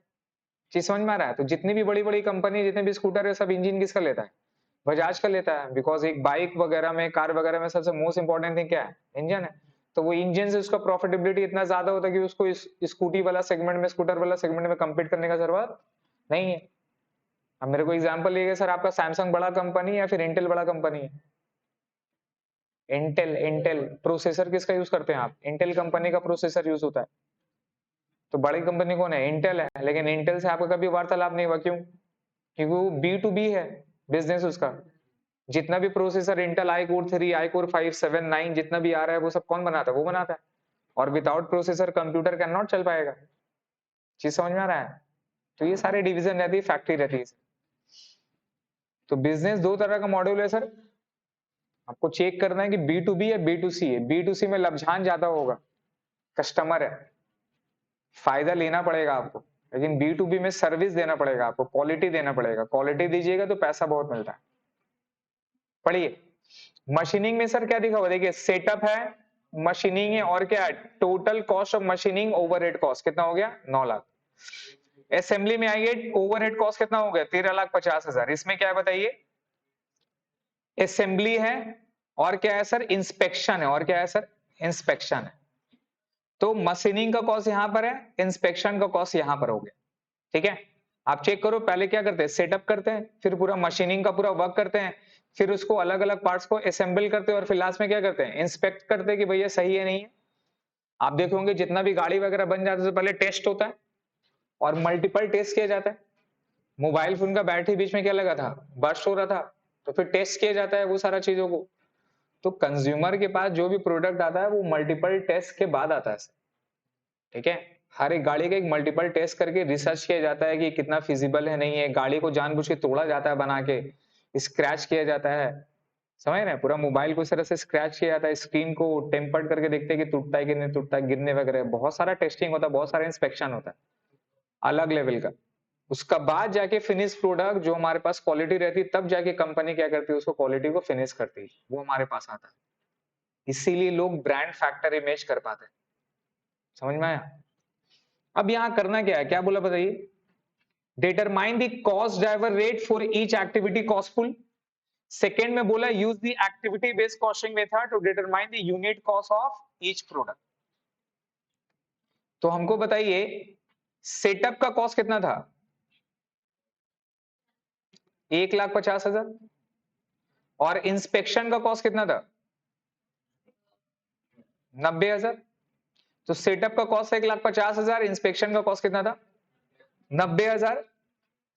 चीज समझ में आ रहा है? तो जितनी भी बड़ी बड़ी कंपनी, जितने भी स्कूटर है, सब इंजन किसका लेता है, बजाज का लेता है, बिकॉज एक बाइक वगैरह में, कार वगैरह में सबसे मोस्ट इंपॉर्टेंट थिंग क्या है? इंजन है। तो वो इंजन से उसका प्रॉफिटेबिलिटी इतना ज्यादा होता है कि उसको इस स्कूटी वाला सेगमेंट में, स्कूटर वाला सेगमेंट में कम्पीट करने का जरूरत नहीं है। अब मेरे को एग्जांपल लीजिए सर, आपका सैमसंग बड़ा कंपनी या फिर इंटेल बड़ा कंपनी है? इंटेल। इंटेल प्रोसेसर किसका यूज करते हैं आप? इंटेल कंपनी का प्रोसेसर यूज होता है। तो बड़ी कंपनी कौन है? इंटेल है। लेकिन इंटेल से आपका कभी वार्तालाप नहीं हुआ, क्यों? क्योंकि वो B2B है बिजनेस उसका। जितना भी प्रोसेसर इंटेल आई कोर 3, आई कोर 5, 7, 9 जितना भी आ रहा है, वो सब कौन बनाता है? वो बनाता है। और without processor computer can not चल पाएगा। चीज समझ में आ रहा है? तो ये सारे डिवीजन रहती है, फैक्ट्री रहती है। तो बिजनेस दो तरह का मॉड्यूल है सर। आपको चेक करना है कि B2B है, B2C है। B2C में लब्जान ज्यादा होगा, कस्टमर है, फायदा लेना पड़ेगा आपको। लेकिन B2B में सर्विस देना पड़ेगा आपको, क्वालिटी देना पड़ेगा। क्वालिटी दीजिएगा तो पैसा बहुत मिलता है। पढ़िए, मशीनिंग में सर क्या दिखा हुआ? देखिए, सेटअप है, मशीनिंग है, और क्या है? Total cost of machining overhead cost कितना हो गया? 9 लाख। असेंबली में आइए, ओवरहेड कॉस्ट कितना हो गया? 13,50,000। इसमें क्या है बताइए? असेंबली है, और क्या है सर? इंस्पेक्शन है। और क्या है सर? इंस्पेक्शन है। तो मशीनिंग का कॉस्ट यहां पर है, इंस्पेक्शन का कॉस्ट यहां पर हो गया। ठीक है, आप चेक करो, पहले क्या करते हैं? सेटअप करते हैं, फिर पूरा मशीनिंग का पूरा वर्क करते हैं, फिर उसको अलग अलग पार्ट्स को असेंबल करते हैं, और फिर लास्ट में क्या करते हैं? इंस्पेक्ट करते हैं कि भैया सही है नहीं है। आप देखे होंगे, जितना भी गाड़ी वगैरह बन जाता है तो पहले टेस्ट होता है, और मल्टीपल टेस्ट किया जाता है। मोबाइल फोन का बैटरी बीच में क्या लगा था? बर्स्ट हो रहा था, तो फिर टेस्ट किया जाता है वो सारा चीजों को। तो कंज्यूमर के पास जो भी प्रोडक्ट आता है वो मल्टीपल टेस्ट के बाद आता है। ठीक है, हर एक गाड़ी का एक मल्टीपल टेस्ट करके रिसर्च किया जाता है कि कितना फिजिबल है नहीं है। गाड़ी को जानबूझ के तोड़ा जाता है, बना के स्क्रैच किया जाता है। समझ रहे हैं? पूरा मोबाइल को इस तरह से स्क्रैच किया जाता है, स्क्रीन को टेम्पर्ड करके देखते हैं कि टूटता है कि नहीं टूटता है, गिरने वगैरह। बहुत सारा टेस्टिंग होता है, बहुत सारा इंस्पेक्शन होता है अलग लेवल का। उसका बाद जाके फिनिश प्रोडक्ट जो हमारे पास क्वालिटी रहती है, तब जाके कंपनी क्या करती है? उसको क्वालिटी को फिनिश करती है, वो हमारे पास आता है। इसीलिए लोग ब्रांड फैक्टर इमेज कर पाते हैं। समझ में आया? अब यहां करना क्या है? क्या बोला बताइए? Determine the cost driver rate for each activity cost pool. Second में बोला use the activity based costing method to determine the unit cost of each product. तो हमको बताइए, सेटअप का कॉस्ट कितना था? 1,50,000। और इंस्पेक्शन का कॉस्ट कितना था? 90,000। तो सेटअप का कॉस्ट 1,50,000, इंस्पेक्शन का कॉस्ट कितना था? 90,000।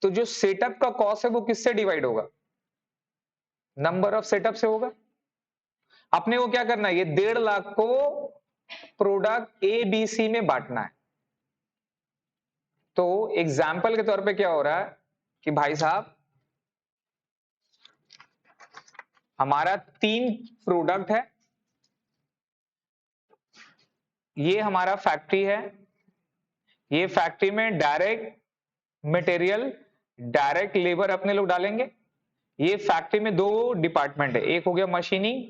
तो जो सेटअप का कॉस्ट है वो किससे डिवाइड होगा? नंबर ऑफ सेटअप से होगा। अपने को क्या करना है? ये 1.5 लाख को प्रोडक्ट ABC में बांटना है। तो एग्जाम्पल के तौर पे क्या हो रहा है कि भाई साहब, हमारा 3 प्रोडक्ट है, ये हमारा फैक्ट्री है। ये फैक्ट्री में डायरेक्ट मटेरियल, डायरेक्ट लेबर अपने लोग डालेंगे। ये फैक्ट्री में 2 डिपार्टमेंट है, एक हो गया मशीनिंग,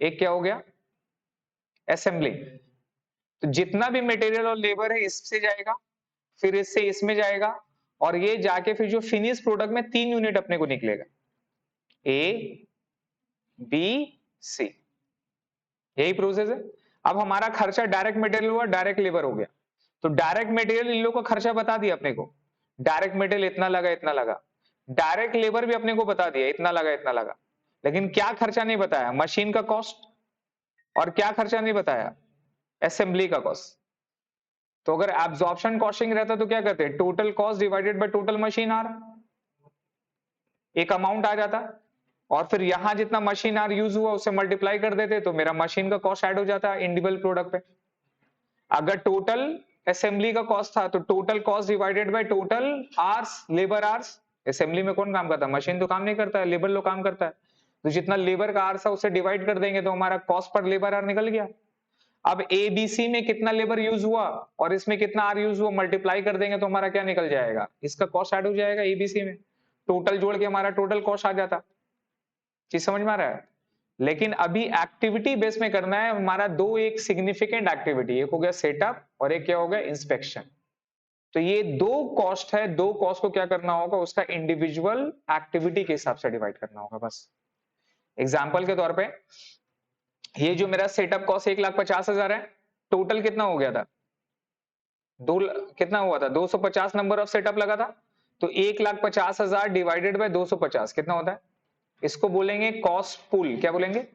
एक क्या हो गया? असेंबली। तो जितना भी मटेरियल और लेबर है इससे जाएगा, फिर इससे इसमें जाएगा, और ये जाके फिर जो फिनिश प्रोडक्ट में 3 यूनिट अपने को निकलेगा, A, B, C। यही प्रोसेस है। अब हमारा खर्चा डायरेक्ट मटेरियल हुआ, डायरेक्ट लेबर हो गया। तो डायरेक्ट मटेरियल इन लोगों का खर्चा बता दिया अपने को, डायरेक्ट मटेरियल इतना लगा, इतना लगा। डायरेक्ट लेबर भी अपने को बता दिया, इतना लगा, इतना लगा। लेकिन क्या खर्चा नहीं बताया? मशीन का कॉस्ट। और क्या खर्चा नहीं बताया? असेंबली का कॉस्ट। तो अगर एब्जॉर्प्शन कॉस्टिंग रहता तो क्या करते? Total cost divided by total machine hour, एक अमाउंट आ जाता, और फिर यहां जितना मशीन आर यूज हुआ उसे मल्टीप्लाई कर देते, तो मेरा मशीन का कॉस्ट ऐड हो जाता है इंडिविजुअल प्रोडक्ट पे। अगर टोटल असेंबली का कॉस्ट था तो total cost divided by total hours, labour hours. Assembly में कौन काम करता है? मशीन तो काम नहीं करता है, लेबर लोग काम करता है। तो जितना लेबर का आवर्स है उसे डिवाइड कर देंगे तो हमारा कॉस्ट पर लेबर आवर निकल गया। अब ABC में कितना लेबर यूज हुआ और इसमें कितना आर यूज हुआ, मल्टीप्लाई कर देंगे तो हमारा क्या निकल जाएगा? इसका कॉस्ट ऐड हो जाएगा ABC में। टोटल जोड़ के हमारा टोटल कॉस्ट आ जाता। चीज समझ में आ रहा है? लेकिन अभी एक्टिविटी बेस में करना है हमारा। 2 एक सिग्निफिकेंट एक्टिविटी, एक हो गया सेटअप और एक क्या हो गया? इंस्पेक्शन। तो ये दो कॉस्ट है, दो कॉस्ट को क्या करना होगा, उसका इंडिविजुअल एक्टिविटी के हिसाब से डिवाइड करना होगा बस। एग्जाम्पल के तौर पे ये जो मेरा सेटअप कॉस्ट 1,50,000 है, टोटल कितना हो गया था, कितना हुआ था, 250 नंबर ऑफ सेटअप लगा था, तो 1,50,000 डिवाइडेड बाय 250 कितना होता है, इसको बोलेंगे कॉस्ट पुल। क्या बोलेंगे,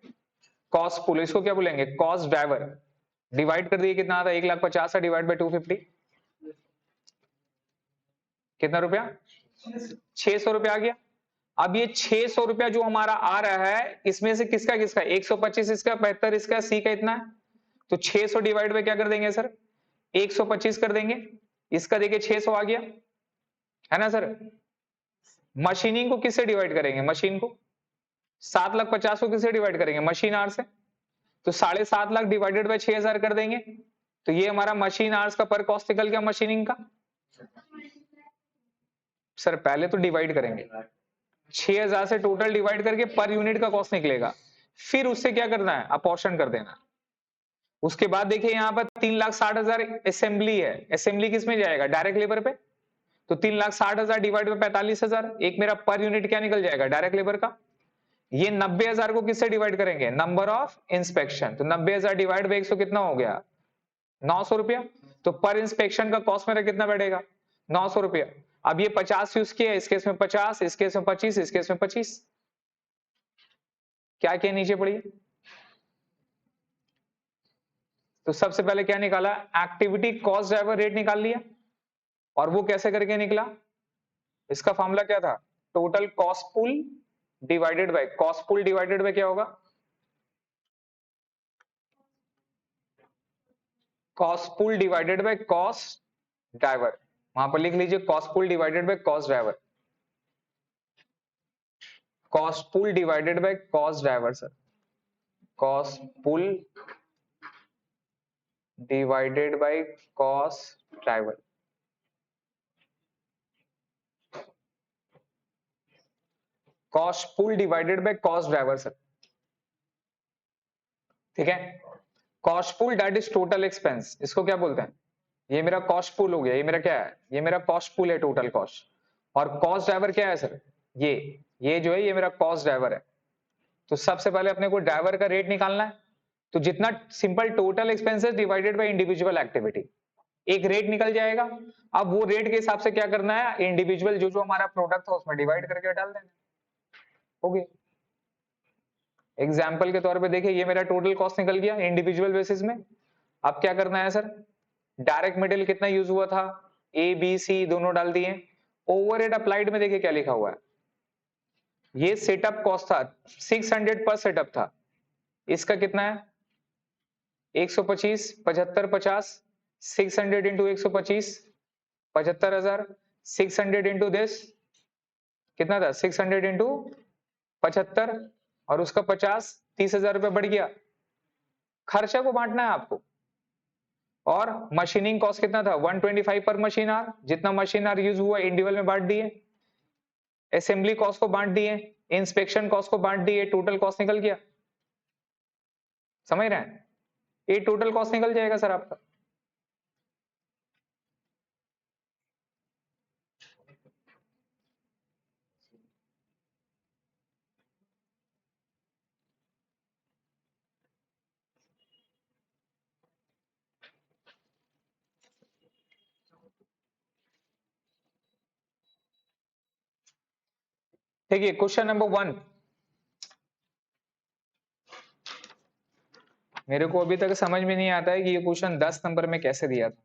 कॉस्ट पुल। इसको क्या बोलेंगे, कॉस्ट ड्राइवर। डिवाइड कर दिए, कितना आता है, 1,50,000 डिवाइड बाय 250 कितना रुपया, 600 रुपया आ गया। अब ये 600 रुपया जो हमारा आ रहा है, इसमें से किसका किसका, 125 इसका, 75 इसका, सी का इतना है, तो 600 डिवाइड बाय क्या कर देंगे सर, 125 कर देंगे। इसका देखिए 600 आ गया, है ना सर। मशीनिंग को किससे डिवाइड करेंगे, मशीन को 7,50,000 को किससे डिवाइड करेंगे, मशीन आवर से, तो 7.5 लाख डिवाइडेड बाय 6,000 कर देंगे, तो ये हमारा मशीन आवर्स का पर कॉस्ट निकल गया मशीनिंग का। सर पहले तो डिवाइड करेंगे, 6,000 से टोटल डिवाइड करके पर यूनिट का कॉस्ट निकलेगा, फिर उससे क्या करना है, अपोर्शन कर देना। उसके बाद देखिए यहाँ पर 3,60,000 असेंबली है, असेंबली किस में जाएगा, डायरेक्ट लेबर पे, तो 3,60,000 डिवाइड बाय 45,000, एक मेरा पर यूनिट क्या निकल जाएगा, डायरेक्ट लेबर का। ये 90,000 को किससे डिवाइड करेंगे, नंबर ऑफ इंस्पेक्शन, तो 90,000 डिवाइड बाय 100 कितना हो गया, 900 रुपया। तो पर इंस्पेक्शन का कॉस्ट मेरा कितना बढ़ेगा, 900 रुपया। अब ये 50 यूज किया, इस केस में 50, इस केस में 25, इस केस में 25, क्या क्या नीचे पड़ी। तो सबसे पहले क्या निकाला, एक्टिविटी कॉस्ट ड्राइवर रेट निकाल लिया, और वो कैसे करके निकला, इसका फॉर्मूला क्या था, total cost pool divided by, cost pool divided by क्या होगा, cost pool divided by cost driver. वहां पर लिख लीजिए cost pool divided by cost driver, cost pool divided by cost driver sir, cost pool divided by cost driver. Cost pool divided by cost driver sir, ठीक है। Cost pool that is total expense, इसको क्या बोलते हैं, ये मेरा cost पुल हो गया, ये मेरा क्या है, ये मेरा कॉस्ट पुल है, टोटल कॉस्ट। और कॉस्ट ड्राइवर क्या है सर, ये जो है ये मेरा कॉस्ट ड्राइवर है। तो सबसे पहले अपने को ड्राइवर का रेट निकालना है, तो जितना simple total expenses divided by individual activity, एक रेट निकल जाएगा। अब वो रेट के हिसाब से क्या करना है, इंडिविजुअल जो जो हमारा प्रोडक्ट है उसमें डिवाइड करके डाल देना, हो गया। एग्जाम्पल के तौर पे देखिए, ये मेरा टोटल कॉस्ट निकल गया इंडिविजुअल बेसिस में। अब क्या करना है सर, डायरेक्ट मटेरियल कितना यूज हुआ था, ए बी सी दोनों डाल दिए। ओवरहेड अप्लाइड में देखिए क्या लिखा हुआ है, ये सेटअप कॉस्ट था 600 पर सेटअप था, इसका कितना है 125, 75, 50, 600 इंटू 125, 75,000, 600 इंटू दिस कितना था, 600 इंटू 75, और उसका 50, 30,000 रुपये बढ़ गया। खर्चा को बांटना है आपको। और मशीनिंग कॉस्ट कितना था, 125 पर मशीन आर, जितना मशीन आर यूज हुआ इंडिविजुअल में बांट दिए, असेंबली कॉस्ट को बांट दिए, इंस्पेक्शन कॉस्ट को बांट दिए, टोटल कॉस्ट निकल गया। समझ रहे हैं, ये टोटल कॉस्ट निकल जाएगा सर आपका। देखिए क्वेश्चन नंबर 1, मेरे को अभी तक समझ में नहीं आता है कि ये क्वेश्चन 10 नंबर में कैसे दिया था।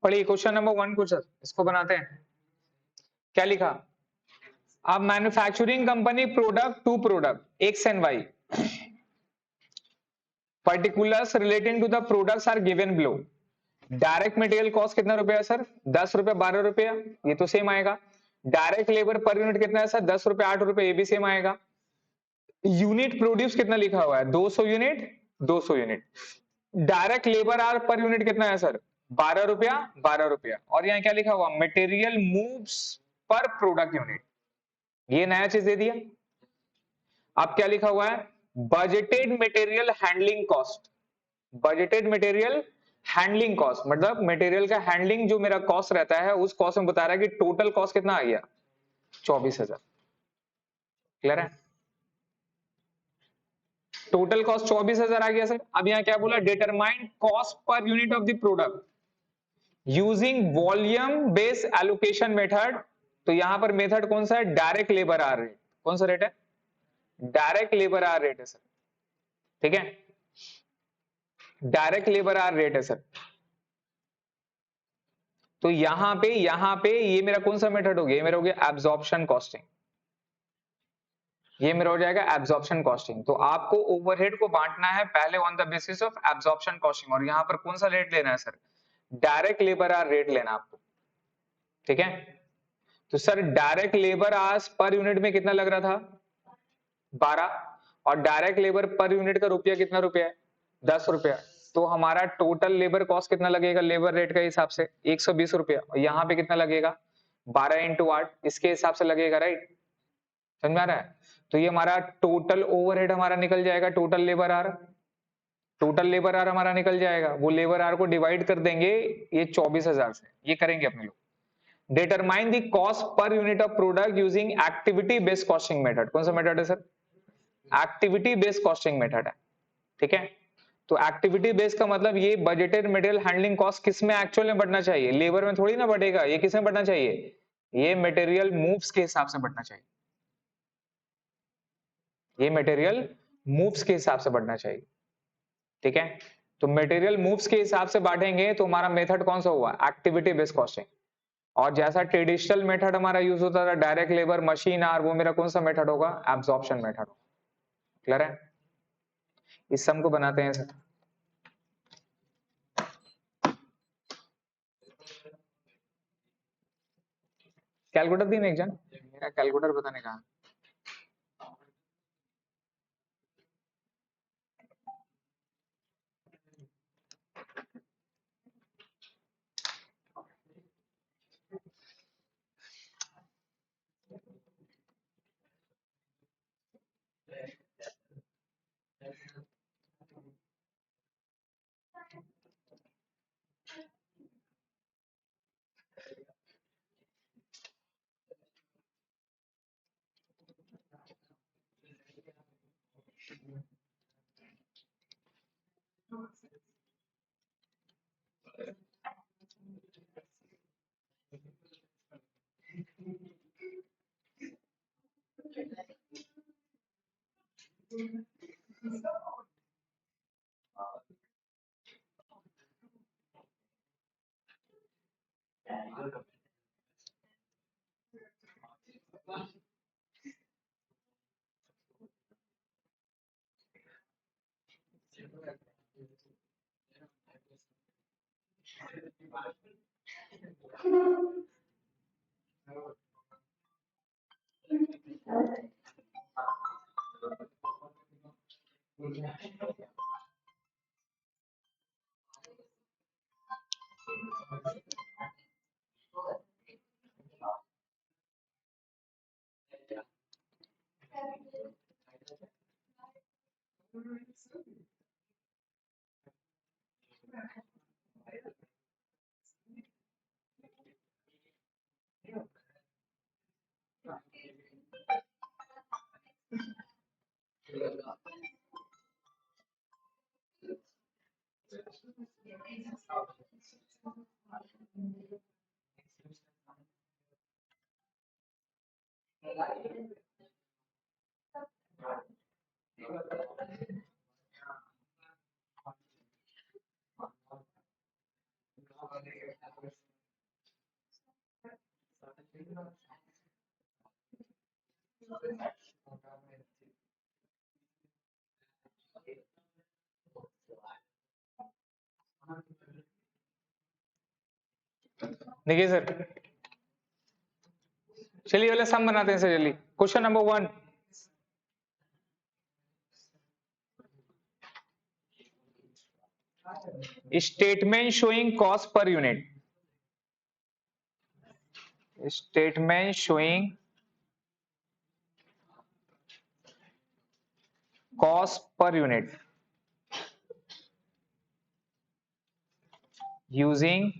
पढ़िए क्वेश्चन नंबर 1 को सर, इसको बनाते हैं। क्या लिखा, अब manufacturing company product to product X and Y, particulars relating to the products are given below. Direct material cost कितना रुपया है सर? 10 रुपया 12 रुपया, ये तो सेम आएगा। डायरेक्ट लेबर पर यूनिट कितना है सर? 10 रुपया 8 रुपये, ये भी सेम आएगा। यूनिट प्रोड्यूस कितना लिखा हुआ है? 200 unit, 200 unit. Direct labour hour per unit कितना है सर? 12 रुपया 12 रुपया। और यहाँ क्या लिखा हुआ? मटेरियल मूव्स पर प्रोडक्ट यूनिट, ये नया चीज दे दिया। अब क्या लिखा हुआ है? Budgeted material handling cost. Budgeted material handling cost मतलब मटेरियल का हैंडलिंग जो मेरा कॉस्ट रहता है, उस कॉस्ट में बता रहा है कि टोटल कॉस्ट कितना आ गया? 24,000। क्लियर है? टोटल कॉस्ट 24,000 आ गया सर। अब यहाँ क्या बोला? Determine cost per unit of the product using volume based allocation method. तो यहां पर मेथड कौन सा है? Direct labour hour rate. कौन सा रेट है? डायरेक्ट लेबर आर रेट है सर। ठीक है, डायरेक्ट लेबर आर रेट है सर। तो यहां पे ये मेरा कौन सा मेथड हो गया? ये मेरा हो गया एब्जॉर्प्शन कॉस्टिंग। ये मेरा हो जाएगा एब्जॉर्प्शन कॉस्टिंग। तो आपको ओवरहेड को बांटना है पहले on the basis of absorption costing, और यहां पर कौन सा रेट लेना है sir? Direct labour hour rate लेना आपको। ठीक है, तो sir direct labour hours per unit में कितना लग रहा था? 12। और डायरेक्ट लेबर पर यूनिट का रुपया कितना रुपया है? 10 रुपया। तो हमारा टोटल लेबर कॉस्ट कितना लगेगा लेबर रेट के हिसाब से? 120 रुपया। और यहाँ पे कितना लगेगा? 12 × 8, इसके हिसाब से लगेगा, राइट? समझ में आ रहा है? तो ये हमारा टोटल ओवरहेड हमारा निकल जाएगा, total labour hour. Total labour hour हमारा निकल जाएगा, वो लेबर आर को डिवाइड कर देंगे ये 24,000 से, ये करेंगे अपने लोग। Determine the cost per unit of product using activity based costing method. कौन सा मेथड है sir? Activity based costing method है। ठीक है, तो एक्टिविटी बेस्ड का मतलब ये बजटेड मटेरियल हैंडलिंग कॉस्ट किस में एक्चुअल में बढ़ना चाहिए? लेबर में थोड़ी ना बढ़ेगा, ये किस में बढ़ना चाहिए? ये मटेरियल मूव्स के हिसाब से बढ़ना चाहिए। ये मटेरियल मूव्स के हिसाब से बढ़ना चाहिए। ठीक है, तो मटेरियल मूव्स के हिसाब से बांटेंगे तो हमारा मेथड कौन सा हुआ? Activity based costing. और जैसा ट्रेडिशनल मेथड हमारा यूज होता था डायरेक्ट लेबर मशीन आर, वो मेरा कौन सा मेथड होगा? Absorption method. क्लियर है? इस सम को बनाते हैं सर। कैलकुलेटर दी ना एक जन, मेरा कैलकुलेटर पता नहीं कहाँ। देखिए सर, चलिए वाले सम बनाते हैं सर जल्दी। Question number 1, statement showing cost per unit, statement showing cost per unit using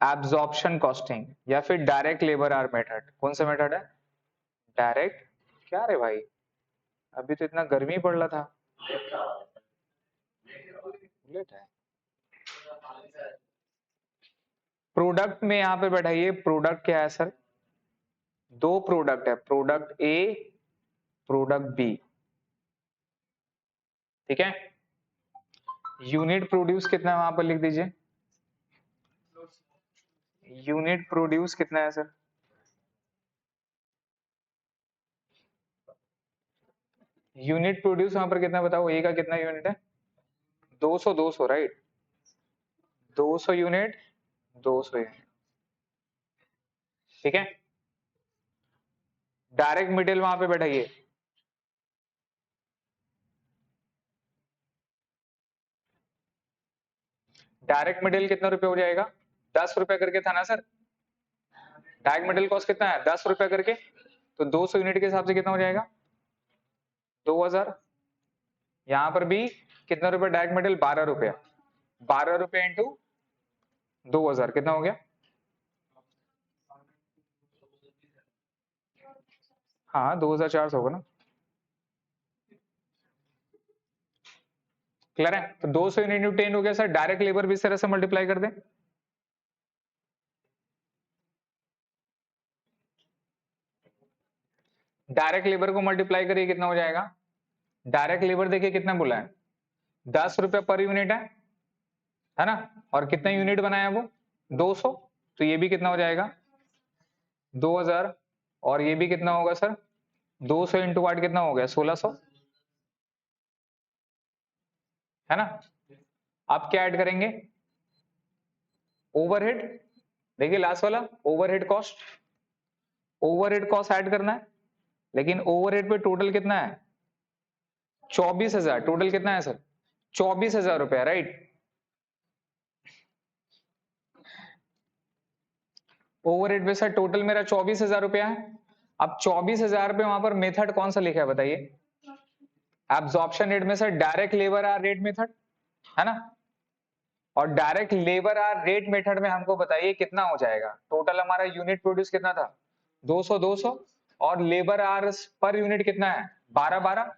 absorption costing या फिर डायरेक्ट लेबर आर मेथड। कौन सा मेथड है? डायरेक्ट। क्या रे भाई, अभी तो इतना गर्मी पड़ रहा था। लेट है। प्रोडक्ट में यहाँ पे बैठाइए, प्रोडक्ट क्या है सर? दो प्रोडक्ट है, प्रोडक्ट ए, प्रोडक्ट बी, ठीक है। यूनिट प्रोड्यूस कितना है वहां पर लिख दीजिए। यूनिट प्रोड्यूस कितना है सर? यूनिट प्रोड्यूस वहां पर कितना बताओ, ए का कितना यूनिट है? 200, 200 राइट, 200 यूनिट, 200 यूनिट, ठीक है। डायरेक्ट मटेरियल वहां पे बैठाइए, डायरेक्ट मटेरियल कितना रुपए हो जाएगा? 10 रुपए करके था ना सर? डायरेक्ट मटेरियल कॉस्ट कितना है? 10 रुपए करके, तो 200 यूनिट के हिसाब से कितना हो जाएगा? 2000। यहां पर भी कितना रुपए डायरेक्ट मटेरियल? 12 रुपया, 12 रुपए इंटू 2000 कितना हो गया? हाँ 2400 होगा ना। क्लियर है? तो 200 यूनिट इंटू 10 हो गया सर। डायरेक्ट लेबर भी इस तरह से मल्टीप्लाई कर दें, डायरेक्ट लेबर को मल्टीप्लाई करिए कितना हो जाएगा? डायरेक्ट लेबर देखिए कितना बोला है, 10 रुपए पर यूनिट है ना। और कितना यूनिट बनाया वो? 200, तो ये भी कितना हो जाएगा? 2000। और ये भी कितना होगा सर? 200 इंटू 8 कितना हो गया? 1600, है ना। अब क्या ऐड करेंगे? ओवरहेड। देखिए लास्ट वाला overhead cost, overhead cost add करना है, लेकिन ओवरहेड पे टोटल कितना है? 24,000। टोटल कितना है सर? 24,000 रुपया, राइट। ओवरहेड पे सर टोटल मेरा 24,000 रुपया है। अब 24,000 पे वहां पर मेथड कौन सा लिखा है बताइए? एब्जॉर्प्शन रेट में sir direct labour hour rate method, है ना। और direct labour hour rate method में हमको बताइए कितना हो जाएगा? टोटल हमारा यूनिट प्रोड्यूस कितना था? 200, 200। और लेबर आवर्स पर यूनिट कितना है? 12, 12,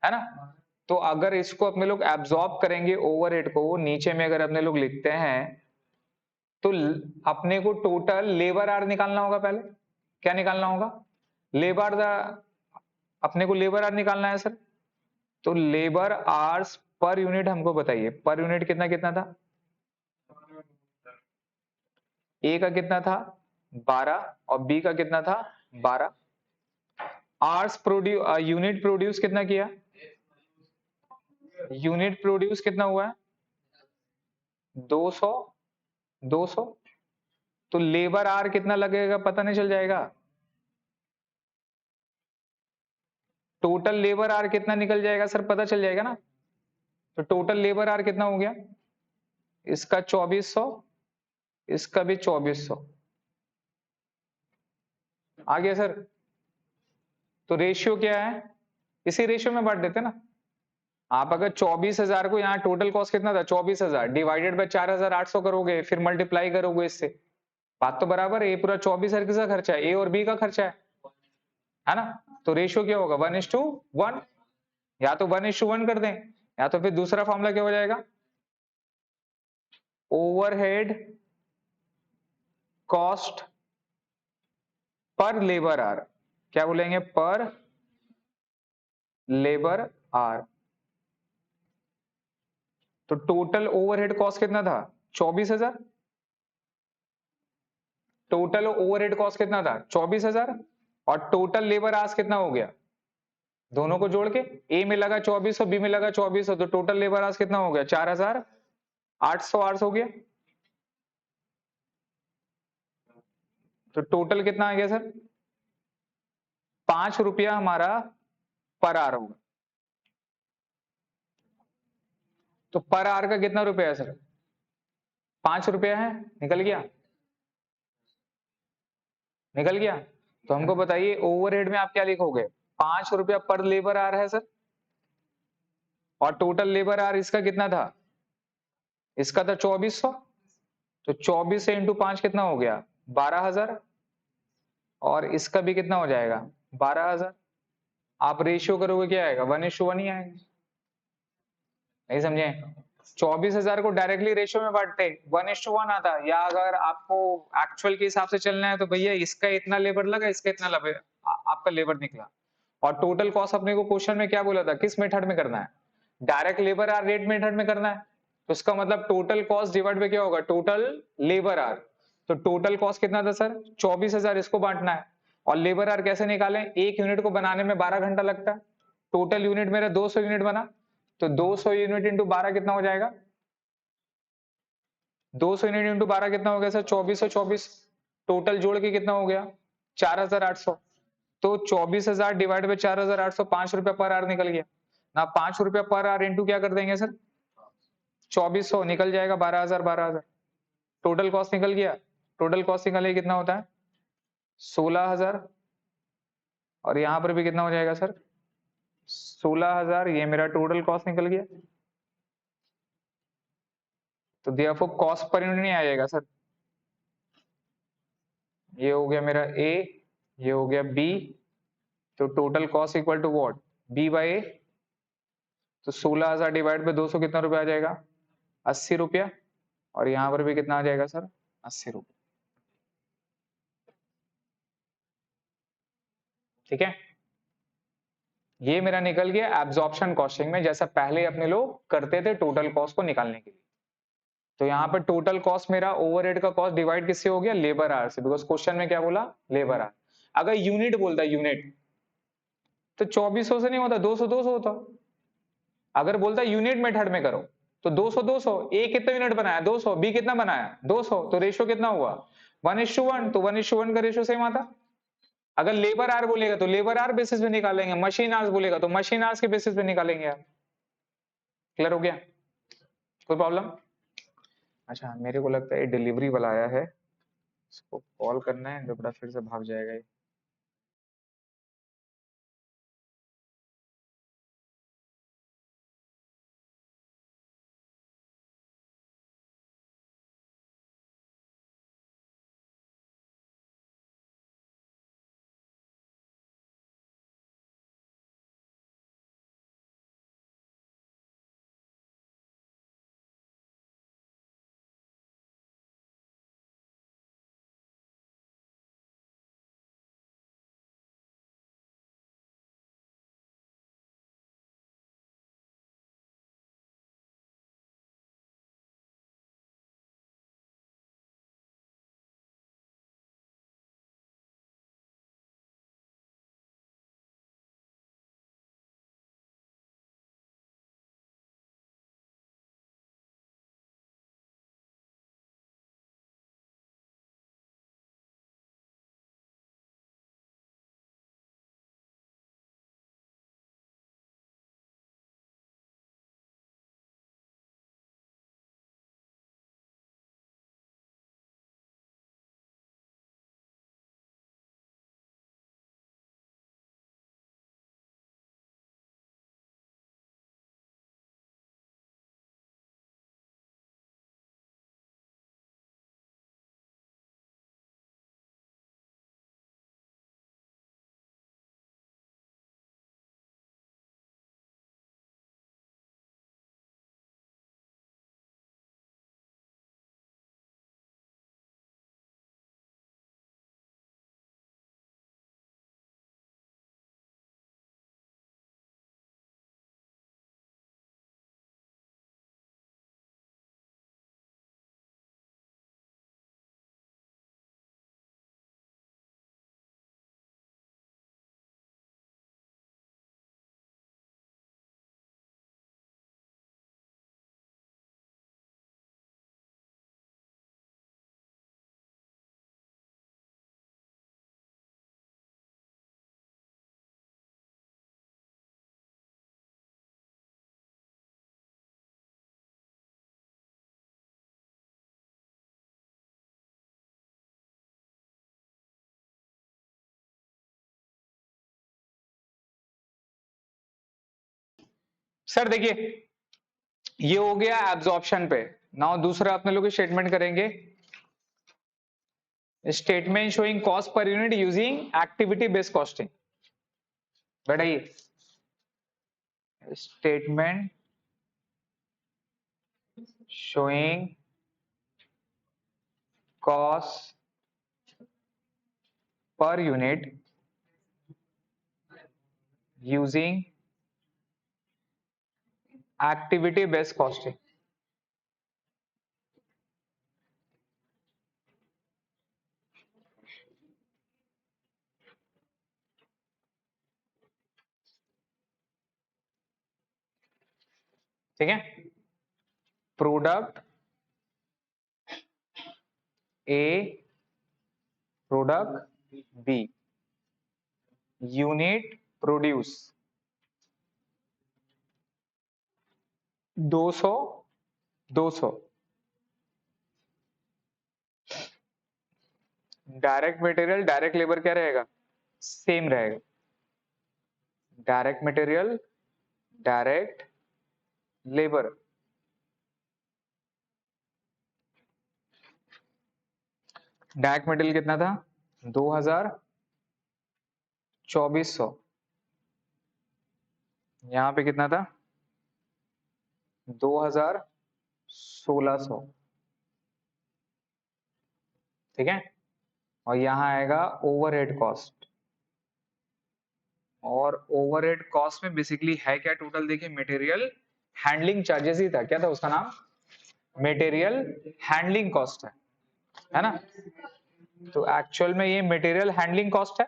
है ना। तो अगर इसको अपने लोग एब्जॉर्ब करेंगे ओवरहेड को, नीचे में अगर अपने लोग लिखते हैं तो अपने को टोटल लेबर आर निकालना होगा। पहले क्या निकालना होगा? लेबर अपने को लेबर आर निकालना है सर। तो लेबर आवर्स पर यूनिट हमको बताइए, पर यूनिट कितना कितना था? ए का कितना था? 12, और बी का कितना था? 12। आवर्स प्रोड्यूस, यूनिट प्रोड्यूस कितना किया? यूनिट प्रोड्यूस कितना हुआ है? 200, 200। तो लेबर आर कितना लगेगा पता नहीं चल जाएगा? टोटल लेबर आर कितना निकल जाएगा सर, पता चल जाएगा ना। तो टोटल लेबर आर कितना हो गया? इसका 2400, इसका भी 2400 आ गया सर। तो रेशियो क्या है? इसी रेशियो में बांट देते ना। आप अगर 24,000 को, यहाँ टोटल कॉस्ट कितना था? 24,000 डिवाइडेड बाय 4,800 करोगे, फिर मल्टीप्लाई करोगे इससे। बात तो बराबर है, ये पूरा 24,000 किसका खर्चा है? ए और बी का खर्चा है ना। तो रेशियो क्या होगा? 1:1। या तो 1:1 कर दें, या तो फिर दूसरा फॉर्मूला क्या हो जाएगा? Overhead cost per labour hour. क्या बोलेंगे? Per labour hour. तो टोटल ओवरहेड कॉस्ट कितना था? 24,000। टोटल ओवरहेड कॉस्ट कितना था? 24,000। और टोटल लेबर आवर्स कितना हो गया? दोनों को जोड़ के, ए में लगा 2400, बी में लगा 2400, तो टोटल लेबर आवर्स कितना हो गया? 4,800 आवर्स हो गया। तो टोटल कितना आ गया सर? 5 रुपया हमारा पर आवर होगा। तो पर आवर का कितना रुपया है सर? 5 रुपया है, निकल गया, निकल गया। तो हमको बताइए ओवरहेड में आप क्या लिखोगे? 5 रुपया पर लेबर आवर है सर, और टोटल लेबर आवर इसका कितना था? इसका था 2400। तो 24 से इंटू 5 कितना हो गया? 12,000। और इसका भी कितना हो जाएगा? 12,000। आप रेशियो करोगे क्या आएगा? 1:1 ही आएगा। नहीं समझे? 24,000 को डायरेक्टली रेशियो में बांटते 1:1 आता, या अगर आपको एक्चुअल के हिसाब से चलना है तो भैया इसका इतना लेबर लगा, इसका इतना लेबर, आपका लेबर निकला। और टोटल कॉस्ट अपने को क्वेश्चन में क्या बोला था, किस मेथड में करना है? Direct labour hour rate method में करना है। तो इसका मतलब टोटल कॉस्ट डिवाइड बाय क्या होगा? Total labour hour. तो टोटल कॉस्ट कितना था सर? 24,000, इसको बांटना है। और लेबर आर कैसे निकालें? एक यूनिट को बनाने में 12 घंटा लगता है, टोटल यूनिट मेरा 200 यूनिट बना, तो 200 यूनिट इंटू 12 कितना हो जाएगा? 200 यूनिट इंटू 12 कितना हो गया सर? 2424। टोटल जोड़ के कितना हो गया? 4,800। तो 24,000 डिवाइड बाय 4,800, 5 रुपया पर आवर निकल गया ना। 5 रुपया पर आवर इंटू क्या कर देंगे सर? 2400 निकल जाएगा, 12,000 12,000। टोटल कॉस्ट निकल गया। टोटल कॉस्ट निकलने कितना होता है? 16,000। और यहां पर भी कितना हो जाएगा सर? 16,000। ये मेरा टोटल कॉस्ट निकल गया। तो देयरफॉर कॉस्ट पर यूनिट नहीं आएगा सर। ये हो गया मेरा ए, ये हो गया बी। तो total cost equal to what? B by A. तो 16,000 डिवाइड बाय 200 कितना रुपया आ जाएगा? 80 रुपया। और यहां पर भी कितना आ जाएगा सर? 80 रुपया। ठीक है, ये मेरा निकल गया एब्जॉर्प्शन कॉस्टिंग में, जैसा पहले अपने लोग करते थे टोटल कॉस्ट को निकालने के लिए। तो यहाँ पर टोटल कॉस्ट मेरा ओवरहेड का कॉस्ट डिवाइड किससे हो गया? लेबर आवर से, बिकॉज क्वेश्चन में क्या बोला? Labour our. अगर यूनिट बोलता यूनिट तो 2400 से नहीं होता, 200 200 होता। अगर बोलता यूनिट मेथड में करो तो 200 200। ए कितना यूनिट बनाया? 200। बी कितना बनाया? 200। तो रेशियो कितना हुआ? 1:1। तो 1:1 का रेशियो सेम आता। अगर लेबर आर बोलेगा तो लेबर आर बेसिस पे निकालेंगे, मशीन आर्स बोलेगा तो मशीन आर्स के बेसिस पे निकालेंगे यार। क्लियर हो गया? कोई प्रॉब्लम? अच्छा, मेरे को लगता है डिलीवरी वाला आया है, इसको कॉल करना है, जबड़ा फिर से भाग जाएगा ये। सर देखिए ये हो गया एब्जॉर्प्शन पे। नाउ दूसरा अपने लोग स्टेटमेंट करेंगे, statement showing cost per unit using activity based costing. बेटा ये statement showing cost per unit using activity based costing. ठीक है, product A, product B, unit produce 200 200, direct material direct labour क्या रहेगा, सेम रहेगा। Direct material direct labour, direct material कितना था 2400, यहां पे कितना था 2600, ठीक है। और यहां आएगा ओवरहेड कॉस्ट, और ओवरहेड कॉस्ट में बेसिकली है क्या टोटल, देखिए मटेरियल हैंडलिंग चार्जेस ही था, क्या था उसका नाम, मटेरियल हैंडलिंग कॉस्ट है ना। तो एक्चुअल में ये मटेरियल हैंडलिंग कॉस्ट है,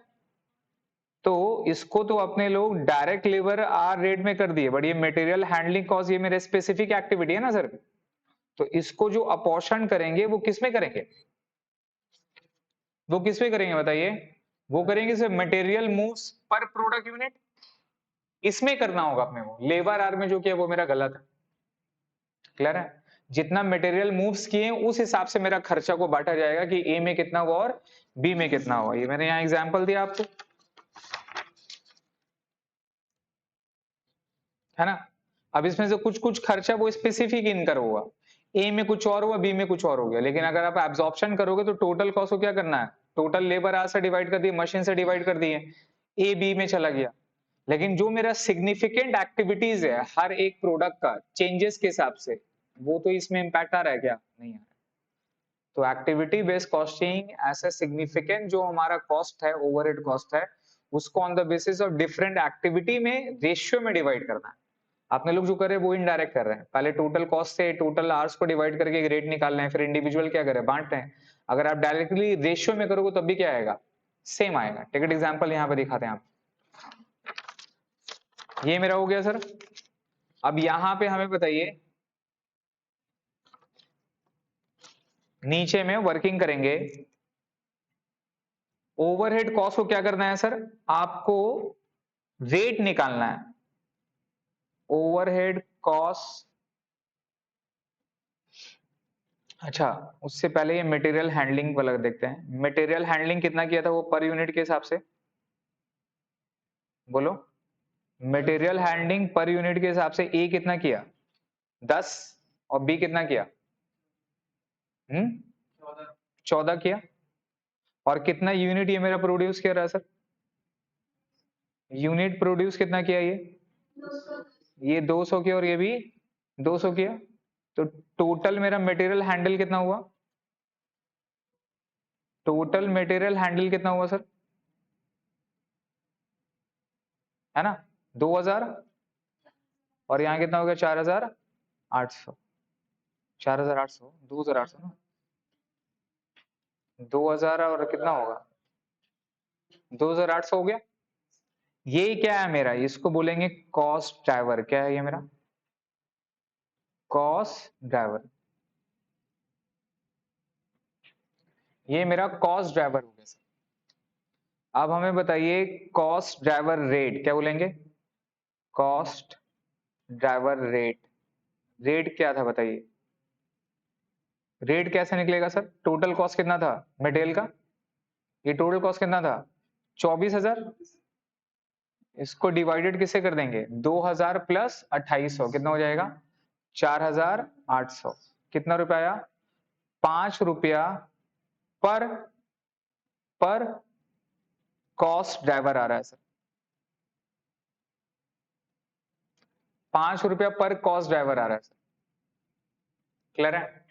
तो इसको तो अपने लोग डायरेक्ट लेबर आर रेट में कर दिए, बट ये मटेरियल हैंडलिंग कॉस्ट ये मेरे स्पेसिफिक एक्टिविटी है ना सर। तो इसको जो अपोर्शन करेंगे वो किस में करेंगे, वो किस में करेंगे बताइए, वो करेंगे सर मटेरियल मूव्स पर प्रोडक्ट यूनिट, इसमें करना होगा अपने को। लेबर आर में जो किया वो मेरा गलत है, क्लियर है। जितना मटेरियल मूव्स किए उस हिसाब से मेरा खर्चा को बांटा जाएगा कि ए में कितना हुआ और बी में कितना हुआ। ये मैंने यहाँ एग्जांपल दिया आपको, है ना। अब इसमें से कुछ कुछ खर्चा वो स्पेसिफिक इनकर हुआ, ए में कुछ और हुआ बी में कुछ और हो गया, लेकिन अगर आप एब्जॉर्प्शन करोगे तो टोटल कॉस्ट को क्या करना है, टोटल लेबर आर से डिवाइड कर दिए, मशीन से डिवाइड कर दिए, ए बी में चला गया। लेकिन जो मेरा सिग्निफिकेंट एक्टिविटीज है हर एक प्रोडक्ट का चेंजेस के हिसाब से, वो तो इसमें इंपैक्ट आ रहा है क्या, नहीं आ रहा है। तो एक्टिविटी बेस्ड कॉस्टिंग ऐसा सिग्निफिकेंट जो हमारा कॉस्ट है, ओवरहेड कॉस्ट है, उसको on the basis of different activity में रेशियो में डिवाइड करना है। आपने लोग जो कर रहे हैं वो इनडायरेक्ट कर रहे हैं, पहले टोटल कॉस्ट से टोटल आवर्स को डिवाइड करके एक रेट निकाल रहे हैं, फिर इंडिविजुअल क्या करें बांट रहे हैं। अगर आप डायरेक्टली रेशियो में करोगे तब भी क्या आएगा, सेम आएगा। टिकट एग्जांपल यहाँ पे दिखाते हैं आप, ये मेरा हो गया सर। अब यहां पे हमें बताइए, नीचे में वर्किंग करेंगे, ओवरहेड कॉस्ट को क्या करना है सर, आपको रेट निकालना है। ओवरहेड कॉस्ट, अच्छा उससे पहले ये मटेरियल हैंडलिंग वाला देखते हैं। मटेरियल हैंडलिंग कितना किया था वो पर यूनिट के हिसाब से, बोलो। मटेरियल हैंडलिंग पर यूनिट के हिसाब से ए कितना किया 10, और बी कितना किया 14 किया। और कितना यूनिट ये मेरा प्रोड्यूस कर रहा है सर, यूनिट प्रोड्यूस कितना किया ये 200 किया, और ये भी 200 किया। तो टोटल मेरा मटेरियल हैंडल कितना हुआ, टोटल मटेरियल हैंडल कितना हुआ सर, है ना 2000, और यहाँ कितना हो गया 4800, 4800 2800 ना, 2000 और कितना होगा 2800 हो गया। ये क्या है मेरा, इसको बोलेंगे कॉस्ट ड्राइवर। क्या है ये मेरा कॉस्ट ड्राइवर, ये मेरा कॉस्ट ड्राइवर हो गया सर। अब हमें बताइए कॉस्ट ड्राइवर रेट क्या बोलेंगे, कॉस्ट ड्राइवर रेट, रेट क्या था बताइए, रेट कैसे निकलेगा सर, टोटल कॉस्ट कितना था मटेरियल का, ये टोटल कॉस्ट कितना था 24,000, इसको डिवाइडेड किससे कर देंगे, 2000 प्लस 2800 कितना हो जाएगा, 4800। कितना रुपया आया, 5 रुपया पर पर कॉस्ट ड्राइवर आ रहा है सर, 5 रुपया पर कॉस्ट ड्राइवर आ रहा है सर। क्लियर है।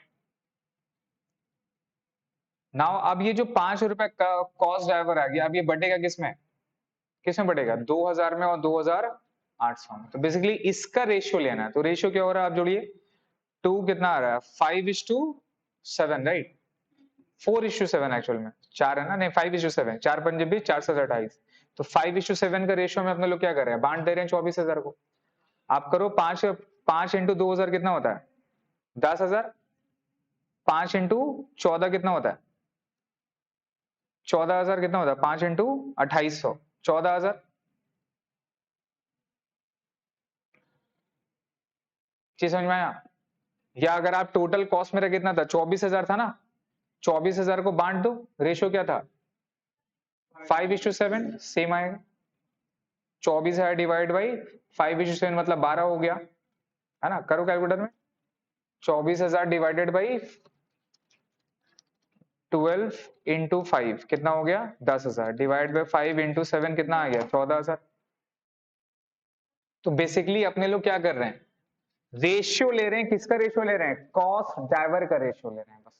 नाउ अब ये जो 5 रुपया का कॉस्ट ड्राइवर आ गया, अब ये बढ़ेगा किसमें, किसमें बढ़ेगा, 2000 में और 2800 में। तो बेसिकली इसका रेशियो लेना है। तो रेशियो क्या हो रहा है, आप जोड़िए, 2 कितना आ रहा है, 5:7, राइट, 4:7 एक्चुअल में, 4 है ना, नहीं 5:7, 4 पंजे भी 428। तो 5:7 का रेशियो में अपने लोग क्या कर रहे हैं, बांट दे रहे हैं 24,000 को। आप करो 5 इंटू 2000 कितना होता है, 10,000। 5 इंटू 14 कितना होता है, 14,000 कितना होता है, 5 इंटू 2800, 14,000। चीज समझ में आया। या अगर आप टोटल कॉस्ट मेरा कितना था, 24,000 था ना, 24,000 को बांट दो, रेशियो क्या था, 5:7, सेम आएगा। 24,000 डिवाइड बाई 5:7 मतलब 12 हो गया, है ना, करो कैलकुलेटर में। 24,000 डिवाइडेड बाई 12 इंटू 5 कितना हो गया, 10,000, डिवाइड बाई 5 इंटू 7 कितना आ गया, 14,000। तो बेसिकली अपने लोग क्या कर रहे हैं, रेशियो ले रहे हैं, किसका रेशियो ले रहे हैं, कॉस्ट ड्राइवर का रेशियो ले रहे हैं। बस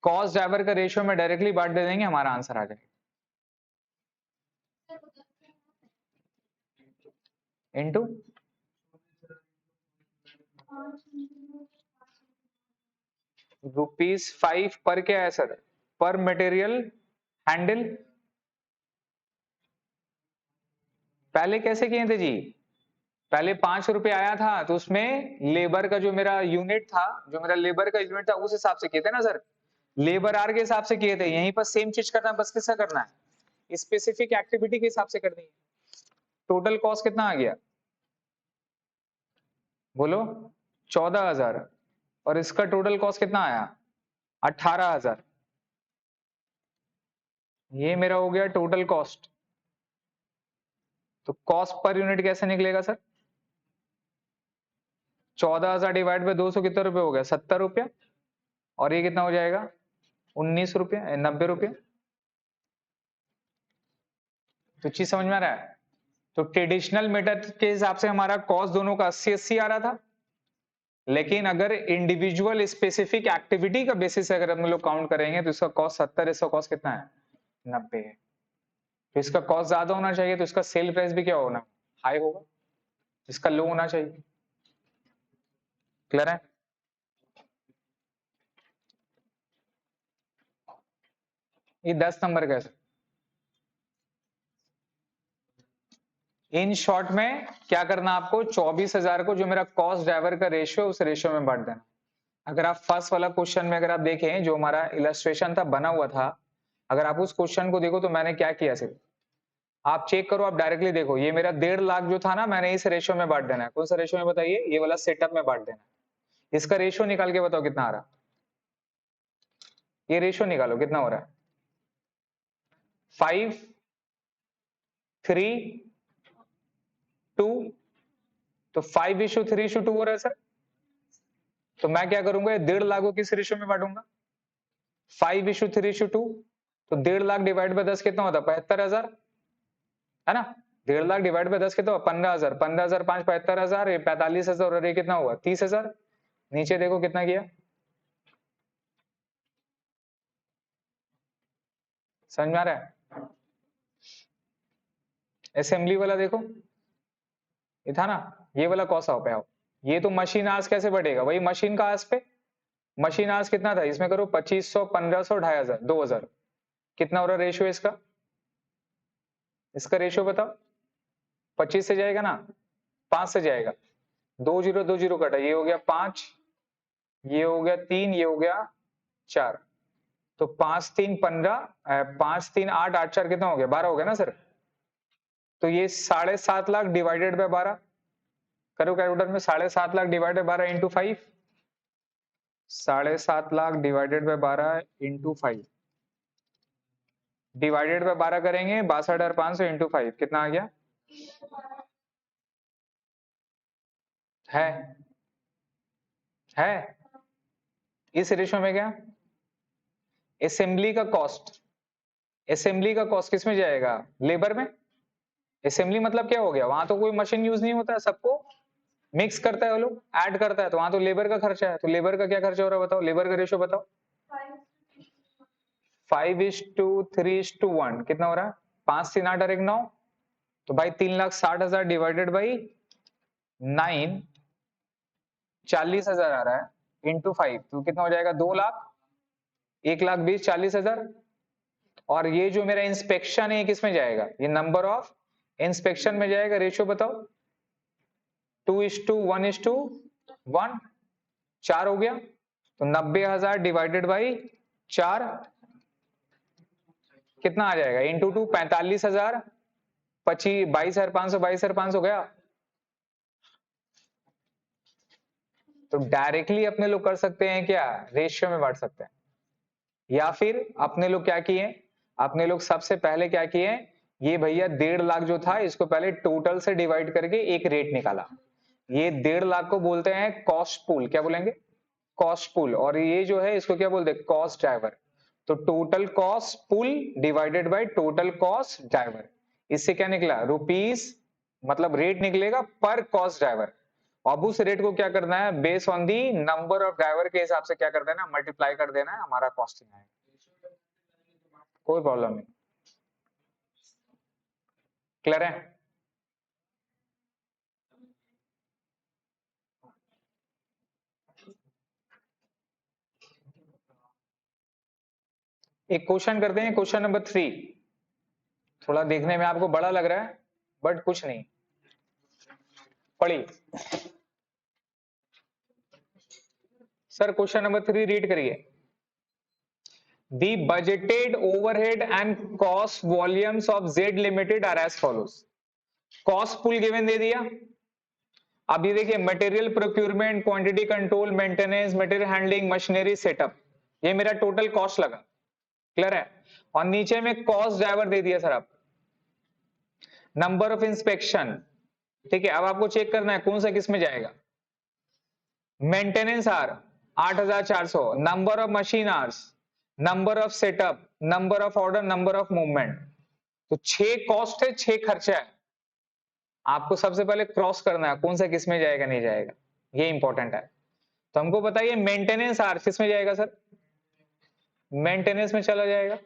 कॉस्ट ड्राइवर का रेशियो में डायरेक्टली बांट दे देंगे, हमारा आंसर आ जाएगा। इनटू ₹5 पर क्या है सर, पर मटेरियल हैंडल। पहले कैसे किए थे जी, पहले 5 रुपए आया था तो उसमें लेबर का जो मेरा यूनिट था, जो मेरा लेबर का यूनिट था उस हिसाब से किए थे ना सर, लेबर आर के हिसाब से किए थे। यहीं पर सेम चीज करना है, बस किसका करना है, स्पेसिफिक एक्टिविटी के हिसाब से करनी है। टोटल कॉस्ट कितना आ गया, बोलो, 14,000, और इसका टोटल कॉस्ट कितना आया, 18,000। ये मेरा हो गया टोटल कॉस्ट। तो कॉस्ट पर यूनिट कैसे निकलेगा सर, 14,000 डिवाइड बाय 200 कितना रुपए हो गया, 70 रुपया, और ये कितना हो जाएगा, 19 रुपया, 90 रुपया। तो चीज समझ में आ रहा है। तो ट्रेडिशनल मेथड के हिसाब से हमारा कॉस्ट दोनों का 80-80 आ रहा था, लेकिन अगर इंडिविजुअल स्पेसिफिक एक्टिविटी का बेसिस से अगर हम लोग काउंट करेंगे तो इसका कॉस्ट 70, इसका कॉस्ट कितना है, 90 है। तो इसका कॉस्ट ज्यादा होना चाहिए, तो इसका सेल प्राइस भी क्या होना, हाई होगा, इसका लो होना चाहिए। क्लियर है। ये 10 नंबर का है। इन शॉर्ट में क्या करना आपको, 24,000 को जो मेरा कॉस्ट ड्राइवर का रेशियो, उस रेशियो में बांट देना। अगर आप फर्स्ट वाला क्वेश्चन में अगर आप देखें, जो हमारा इलस्ट्रेशन था बना हुआ था, अगर आप उस क्वेश्चन को देखो तो मैंने क्या किया, सिर्फ आप चेक करो, आप डायरेक्टली देखो, ये मेरा 1.5 लाख जो था ना, मैंने इस रेशियो में बांट देना है। कौन सा रेशियो में बताइए, ये वाला सेटअप में बांट देना है। इसका रेशियो निकाल के बताओ कितना आ रहा, ये रेशियो निकालो कितना हो रहा है, 5, 3, 2। तो 5:3:2 हो रहा है सर। तो मैं क्या करूंगा, 1.5 लाख को किस रेशियो में बांटूंगा, 5:3:2। तो 1.5 लाख डिवाइड बाय 10 कितना होता है, 75,000, है ना। 1.5 लाख डिवाइड बाय 10 कितना हुआ, 15,000, 15,000 5 75,000, ये 45,000, और ये कितना हुआ, 30,000। नीचे देखो कितना किया, समझ में आ रहा है। असेंबली वाला देखो, ये था ना, ये वाला कौन सा हो पाया, ये तो मशीन आवर्स कैसे बढ़ेगा, वही मशीन का आवर्स पे, मशीन आवर्स कितना था, इसमें करो 2500, 1500, 2,500, 2,000, कितना हो रहा रेशियो इसका, इसका रेशियो बताओ। 25 से जाएगा ना, 5 से जाएगा, 2 0 कटा, ये हो गया 5, ये हो गया 3, ये हो गया 4। तो 5 3 15, 5 3 8, 8 4 कितना हो गया, 12 हो गया ना सर। तो ये 7.5 लाख डिवाइडेड बाय 12, करो कैलकुलेटर में, 7.5 lakh divided 12 into 5, 7.5 lakh divided by 12 into 5, divided by 12 करेंगे, 62,500 इंटू 5 कितना आ गया? है इस रेशियो में क्या? असेंबली का कॉस्ट, असेंबली का कॉस्ट किस में जाएगा? लेबर में। असेंबली मतलब क्या हो गया? वहां तो कोई मशीन यूज नहीं होता है, सबको मिक्स करता है वो लोग, ऐड करता है, तो वहां तो लेबर का खर्चा है। तो लेबर का क्या खर्चा हो रहा है बताओ, लेबर का रेशियो बताओ। 5:3:1 कितना हो रहा है? 5 3 8 और 1 9, तो भाई 3,60,000 डिवाइडेड बाई 9 40,000 आ रहा है इंटू 5, तो कितना हो जाएगा? 2 लाख, 1,20,000 40,000। और ये जो मेरा इंस्पेक्शन है किस में जाएगा? ये नंबर ऑफ इंस्पेक्शन में जाएगा। रेशियो बताओ। 2:1:1, 4 हो गया, तो 90,000 डिवाइडेड बाई 4 कितना आ जाएगा? इंटू 2 45,000, 22,500 22,500 गया। तो डायरेक्टली अपने लोग कर सकते हैं क्या? रेशियो में बांट सकते हैं, या फिर अपने लोग क्या किए? अपने लोग सबसे पहले क्या किए? ये भैया 1.5 लाख जो था इसको पहले टोटल से डिवाइड करके एक रेट निकाला। ये 1.5 लाख को बोलते हैं कॉस्ट पूल। क्या बोलेंगे? Cost pool. और ये जो है इसको क्या बोलते हैं? Cost driver. तो total cost pool divided by total cost driver, इससे क्या निकला? रुपीस, मतलब रेट निकलेगा पर कॉस्ट ड्राइवर। अब उस रेट को क्या करना है? Base on the number of driver के हिसाब से क्या कर देना? मल्टीप्लाई कर देना है, हमारा कॉस्टिंग आएगा। कोई प्रॉब्लम नहीं। क्लियर है? एक क्वेश्चन करते हैं, क्वेश्चन नंबर 3। थोड़ा देखने में आपको बड़ा लग रहा है, बट कुछ नहीं, पढ़िए सर। क्वेश्चन नंबर 3 रीड करिए। The budgeted overhead and cost volumes of Z Limited are as follows. Cost pool given दे दिया। अब ये देखिए, material procurement, quantity control, maintenance, material handling, machinery setup, ये मेरा टोटल कॉस्ट लगा। क्लियर है? और नीचे में कॉस्ट ड्राइवर दे दिया सर आप, नंबर ऑफ इंस्पेक्शन। ठीक है, अब आपको चेक करना है कौन सा किस में जाएगा। Maintenance hour 8,400, number of machine hours, number of setup, number of order, number of movement. तो 6 कॉस्ट है, 6 खर्चा है। आपको सबसे पहले क्रॉस करना है कौन सा किस में जाएगा, नहीं जाएगा, ये इंपॉर्टेंट है। तो हमको बताइए मेंटेनेंस आर किस में जाएगा सर? मेंटेनेंस में चला जाएगा।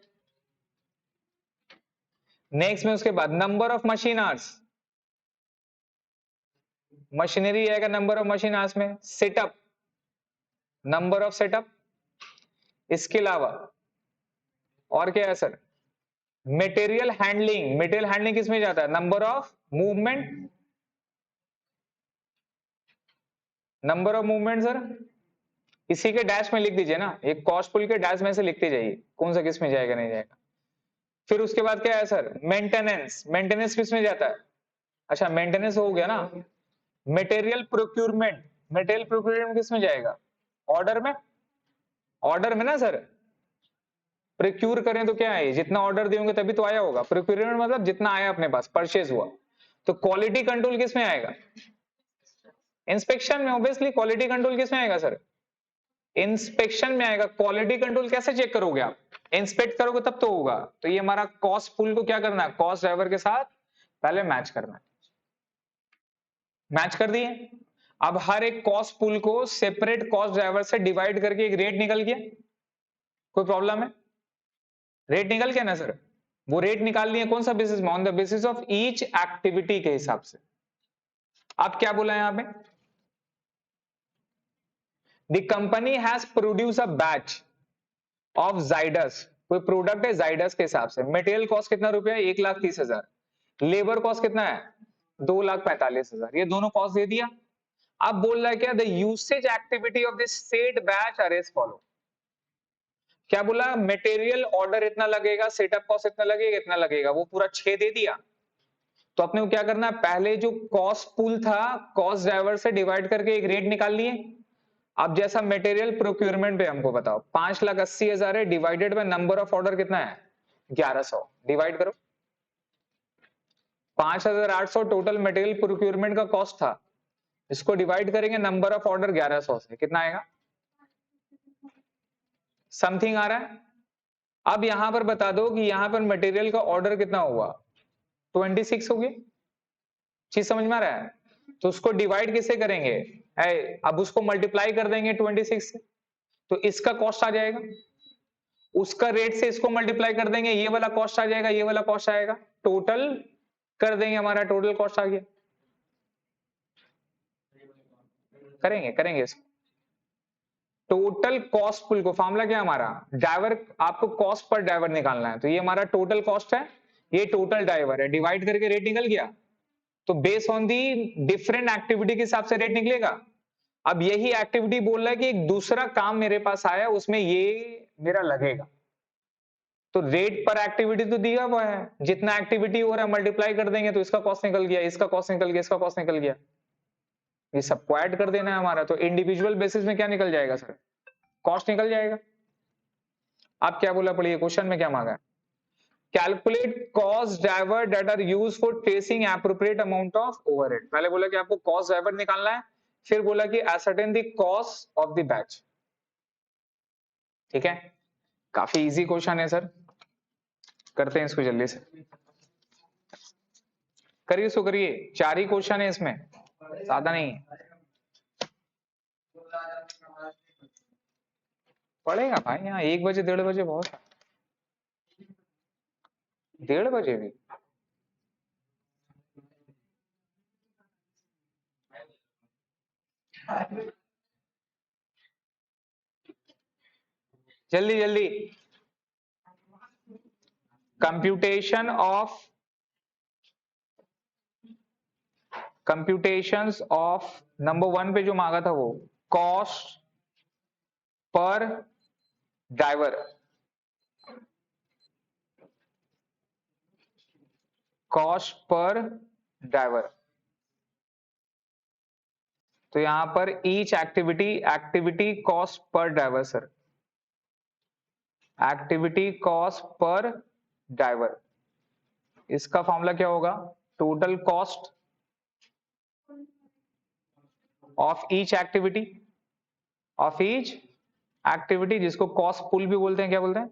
नेक्स्ट में उसके बाद number of machine hours, machinery आएगा नंबर ऑफ मशीन आवर्स में। Setup, number of setup. इसके अलावा और क्या है sir? Material handling, material handling किस में जाता है? Number of movement, number of movement sir इसी के डैश में लिख दीजिए ना, एक कॉस्ट पुल के डैश में से लिखते जाइए कौन सा किस में जाएगा, नहीं जाएगा। फिर उसके बाद क्या है सर? मेंटेनेंस, मेंटेनेंस किस में जाता है? अच्छा मेंटेनेंस हो गया ना। मटेरियल प्रोक्यूरमेंट, मटेरियल प्रोक्यूरमेंट किस में जाएगा? ऑर्डर में, ऑर्डर में ना सर। प्रोक्यूर करें तो क्या है? जितना ऑर्डर देंगे तभी तो आया होगा। प्रोक्यूरमेंट मतलब जितना आया अपने पास, परचेज हुआ। तो क्वालिटी कंट्रोल किस में आएगा? इंस्पेक्शन में। ऑब्वियसली क्वालिटी कंट्रोल किस में आएगा सर? इंस्पेक्शन में आएगा। क्वालिटी कंट्रोल कैसे चेक करोगे आप? इंस्पेक्ट करोगे तब तो होगा। तो ये हमारा कॉस्ट पुल को क्या करना है? कॉस्ट ड्राइवर के साथ पहले मैच करना है। मैच कर दिए। अब हर एक कॉस्ट पुल को सेपरेट कॉस्ट ड्राइवर से डिवाइड करके एक रेट निकल गया। कोई प्रॉब्लम है? रेट निकल गया ना सर। वो रेट निकाल लिए कौन सा बेसिस में? On the basis of each activity के हिसाब से। अब क्या बोला है यहां पे? The company has produce a batch of Zydus. कोई प्रोडक्ट है जाइडस के हिसाब से। मटेरियल कॉस्ट कितना रुपया? 1,30,000। लेबर कॉस्ट कितना है? 2,45,000। ये दोनों कॉस्ट दे दिया। अब बोल रहा है क्या? The usage activity of this said batch are as follow. क्या बोला? मटेरियल ऑर्डर इतना लगेगा, सेटअप कॉस्ट इतना लगेगा, इतना लगेगा, वो पूरा 6 दे दिया। तो अपने को क्या करना है? पहले जो कॉस्ट पूल था कॉस्ट ड्राइवर से डिवाइड करके एक रेट निकाल लिए। अब जैसा मटेरियल प्रोक्यूरमेंट पे हमको बताओ, 5,80,000 है, divided by number of order कितना है? 1100 डिवाइड करो 5800 टोटल मटेरियल प्रोक्योरमेंट का कॉस्ट था, इसको डिवाइड करेंगे नंबर ऑफ ऑर्डर 1100 से, कितना आएगा? समथिंग आ रहा है। अब यहां पर बता दो कि यहां पर मटेरियल का ऑर्डर कितना हुआ? 26 हो गया। चीज समझ में आ रहा है? तो उसको डिवाइड किससे करेंगे? अब उसको मल्टीप्लाई कर देंगे 26 से, तो इसका कॉस्ट आ जाएगा। उसका रेट से इसको मल्टीप्लाई कर देंगे, ये वाला कॉस्ट आ जाएगा, ये वाला कॉस्ट आएगा, टोटल कर देंगे, हमारा टोटल कॉस्ट आ गया। करेंगे इसको टोटल कॉस्ट पुल को। फॉर्मूला क्या है हमारा? ड्राइवर, आपको कॉस्ट पर ड्राइवर निकालना है, तो ये हमारा टोटल कॉस्ट है, ये टोटल ड्राइवर है, डिवाइड करके रेट निकल गया। तो base on the different activity के हिसाब से रेट निकलेगा। अब यही एक्टिविटी बोल रहा है कि एक दूसरा काम मेरे पास आया, उसमें ये मेरा लगेगा, तो रेट पर एक्टिविटी तो दिया हुआ है, जितना एक्टिविटी हो रहा है मल्टीप्लाई कर देंगे, तो इसका कॉस्ट निकल गया, इसका कॉस्ट निकल गया, इसका कॉस्ट निकल गया, ये सबको ऐड कर देना है हमारा। तो इंडिविजुअल बेसिस में क्या निकल जाएगा सर? कॉस्ट निकल जाएगा। आप क्या बोला पढ़िए, क्वेश्चन में क्या मांगा है? Calculate cost driver that are used for tracing appropriate amount of overhead. पहले बोला कि आपको कॉस्ट ड्राइवर निकालना है, फिर बोला कि ascertain the cost of the batch. ठीक है, काफी इजी क्वेश्चन है सर, करते हैं इसको जल्दी से, करिए इसको करिए। 4 ही क्वेश्चन है इसमें, ज्यादा नहीं है। पढ़ेगा भाई, यहाँ 1 बजे 1:30 बजे बहुत, 1:30 बजे भी। जल्दी जल्दी। कंप्यूटेशंस ऑफ नंबर 1 पे जो मांगा था वो cost per driver, cost per driver. तो यहां पर each activity cost per driver sir, activity cost per driver. इसका फॉर्मूला क्या होगा? Total cost of each activity, जिसको कॉस्ट पुल भी बोलते हैं। क्या बोलते हैं?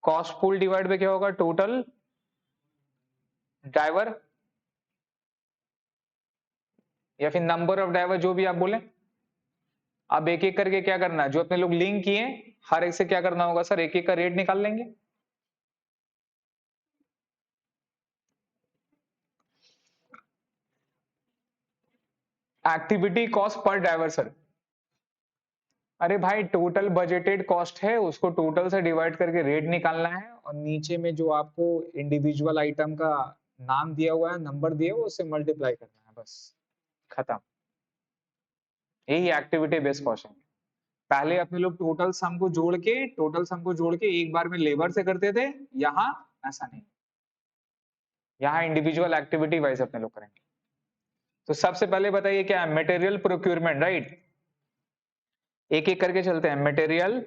कॉस्ट पुल डिवाइड पे क्या होगा? टोटल ड्राइवर, या फिर नंबर ऑफ ड्राइवर, जो भी आप बोले। अब एक एक करके क्या करना है, जो अपने लोग लिंक किए हर एक से क्या करना होगा सर? एक एक का रेट निकाल लेंगे। Activity cost per driver sir, अरे भाई टोटल बजटेड कॉस्ट है, उसको टोटल से डिवाइड करके रेट निकालना है, और नीचे में जो आपको इंडिविजुअल आइटम का नाम दिया हुआ है, नंबर दिया हुआ, उससे मल्टीप्लाई करना है, बस खत्म। यही एक्टिविटी बेस्ड कॉस्ट है। पहले अपने लोग टोटल सम को जोड़ के एक बार में लेबर से करते थे, यहाँ ऐसा नहीं, यहाँ इंडिविजुअल एक्टिविटी वाइज अपने लोग करेंगे। तो सबसे पहले बताइए क्या है? Material procurement, right. एक एक करके चलते हैं। Material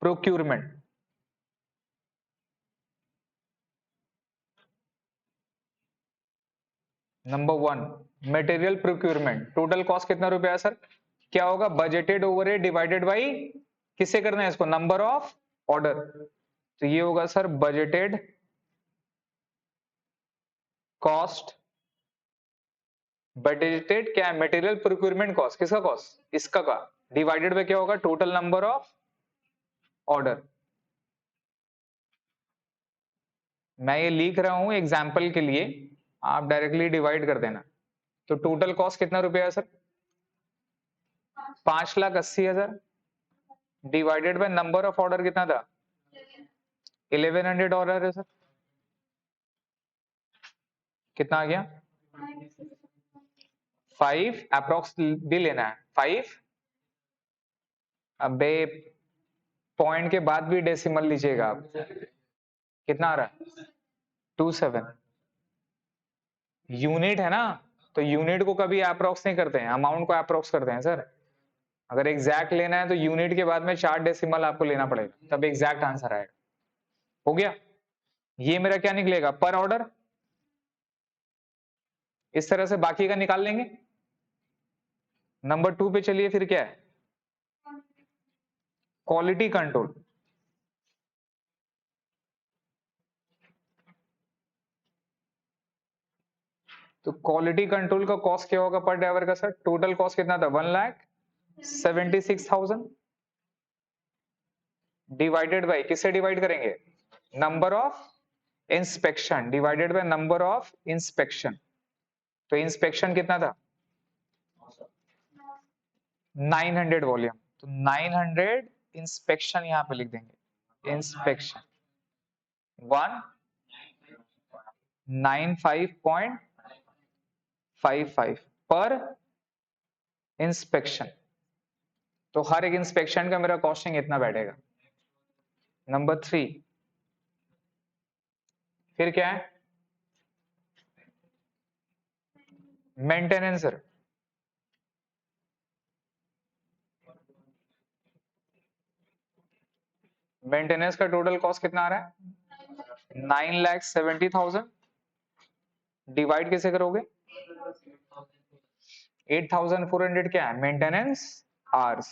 procurement, number 1 material procurement, total cost कितना रुपया है सर? क्या होगा? बजटेड ओवरहेड डिवाइडेड बाई, किससे करना है इसको? Number of order. तो ये होगा सर बजटेड कॉस्ट, बजटेड क्या है? मटेरियल प्रोक्यूरमेंट कॉस्ट, किसका कॉस्ट? इसका का, डिवाइडेड बाय क्या होगा? Total number of order. मैं ये लिख रहा हूं एग्जाम्पल के लिए, आप डायरेक्टली डिवाइड कर देना। तो टोटल कॉस्ट कितना रुपया है sir? 5,80,000 divided by number of order कितना था? 1100 ऑर्डर है सर, कितना आ गया? 5 अप्रोक्स भी लेना है, 5। अबे पॉइंट के बाद भी डेसिमल लीजिएगा आप, कितना आ रहा है? 27 यूनिट है ना, तो यूनिट को कभी अप्रोक्स नहीं करते हैं, अमाउंट को अप्रोक्स करते हैं सर। अगर एग्जैक्ट लेना है तो यूनिट के बाद में 4 डेसिमल आपको लेना पड़ेगा, तब एग्जैक्ट आंसर आएगा। हो गया। ये मेरा क्या निकलेगा, पर ऑर्डर। इस तरह से बाकी का निकाल लेंगे। नंबर 2 पे चलिए, फिर क्या है, क्वालिटी कंट्रोल। तो क्वालिटी कंट्रोल का कॉस्ट क्या होगा पर ड्राइवर का सर, टोटल कॉस्ट कितना था 1,76,000 डिवाइडेड बाय, किससे डिवाइड करेंगे, number of inspection divided by number of inspection. तो इंस्पेक्शन कितना था 900 वॉल्यूम, तो 900 इंस्पेक्शन यहां पे लिख देंगे, इंस्पेक्शन 195.55 पर इंस्पेक्शन। तो हर एक इंस्पेक्शन का मेरा कॉस्टिंग इतना बैठेगा। नंबर 3 फिर क्या है, मेंटेनेंस। मेंटेनेंस का टोटल कॉस्ट कितना आ रहा है 9,70,000 डिवाइड कैसे करोगे 8,400 क्या है maintenance hours,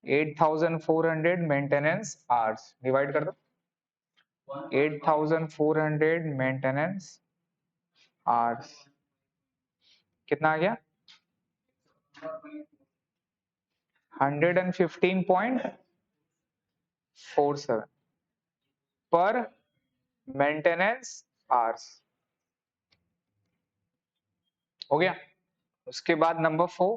8,400 maintenance hours divide कर दो 8,400 मेंटेनेंस आवर्स कितना आ गया 115.47 पर मेंटेनेंस आवर्स। हो गया। उसके बाद नंबर 4,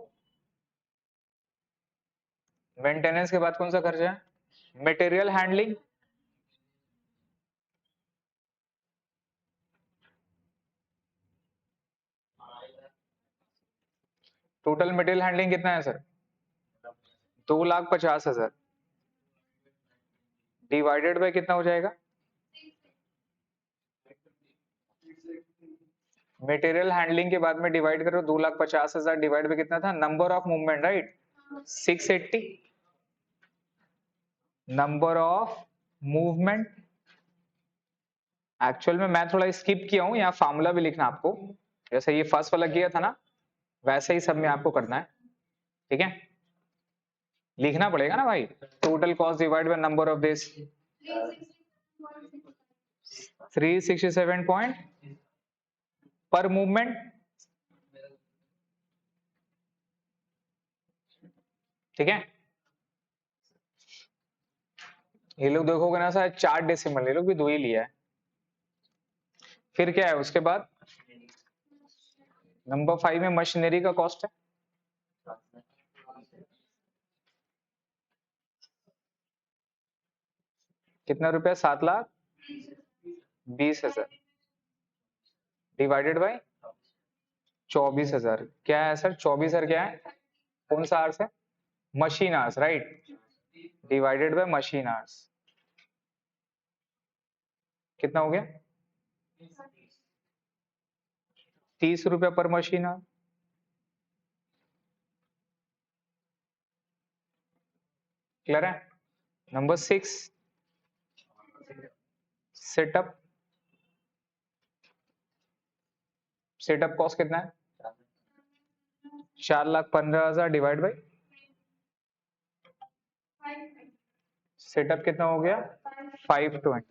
मेंटेनेंस के बाद कौन सा खर्चा है, material handling. Total material handling कितना है सर 2,50,000 डिवाइडेड बाय कितना हो जाएगा, मटेरियल हैंडलिंग के बाद में डिवाइड करो 2,50,000 डिवाइड बाय कितना था, number of movement right 680, number of movement. Actual में मैं थोड़ा स्किप किया हूं, यहाँ फार्मूला भी लिखना आपको, जैसे ये फर्स्ट वाला किया था ना वैसे ही सब में आपको करना है, ठीक है, लिखना पड़ेगा ना भाई, total cost divide by number of days 367 point पर मूवमेंट, ठीक है। ये लोग देखोगे ना शायद 4 डेसिमल, ये लोग भी 2 ही लिया है। फिर क्या है उसके बाद नंबर 5 में मशीनरी का कॉस्ट है, कितना रुपया 7,20,000 डिवाइडेड बाय 24,000 क्या है सर 24,000 क्या है कौन सा आवर्स है machine hours right, divided by machine hours कितना हो गया 30 रुपया पर मशीन आवर। क्लियर है। नंबर 6 सेटअप, सेटअप कॉस्ट कितना है 4,15,000 डिवाइड बाई सेटअप कितना हो गया 520,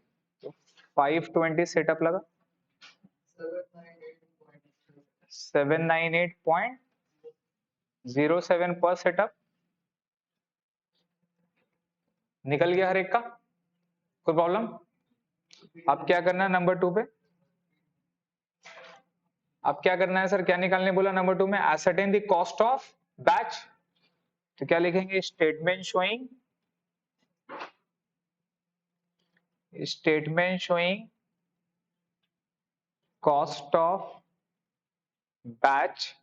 तो 520 सेटअप लगा 798.07 पर सेटअप निकल गया हर एक का, कोई प्रॉब्लम। अब क्या करना है नंबर 2 पे, अब क्या करना है सर, क्या निकालने बोला नंबर 2 में, ascertain the cost of batch. तो क्या लिखेंगे, statement showing cost of batch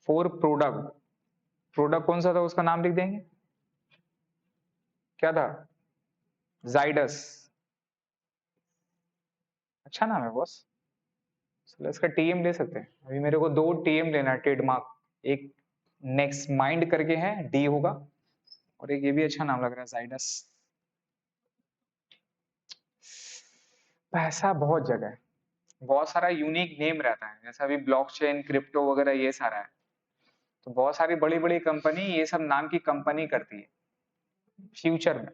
for product, product कौन सा था उसका नाम लिख देंगे, क्या था जाइडस, अच्छा नाम है बॉस, चलो इसका टीएम ले सकते हैं। अभी मेरे को 2 टीएम लेना है ट्रेडमार्क, एक नेक्स्ट माइंड करके है डी होगा, और एक ये भी अच्छा नाम लग रहा है जाइडस। पैसा बहुत जगह है, बहुत सारा यूनिक नेम रहता है, जैसा अभी ब्लॉकचेन, क्रिप्टो वगैरह ये सारा है। तो बहुत सारी बड़ी-बड़ी कंपनी ये सब नाम की कंपनी करती है फ्यूचर में,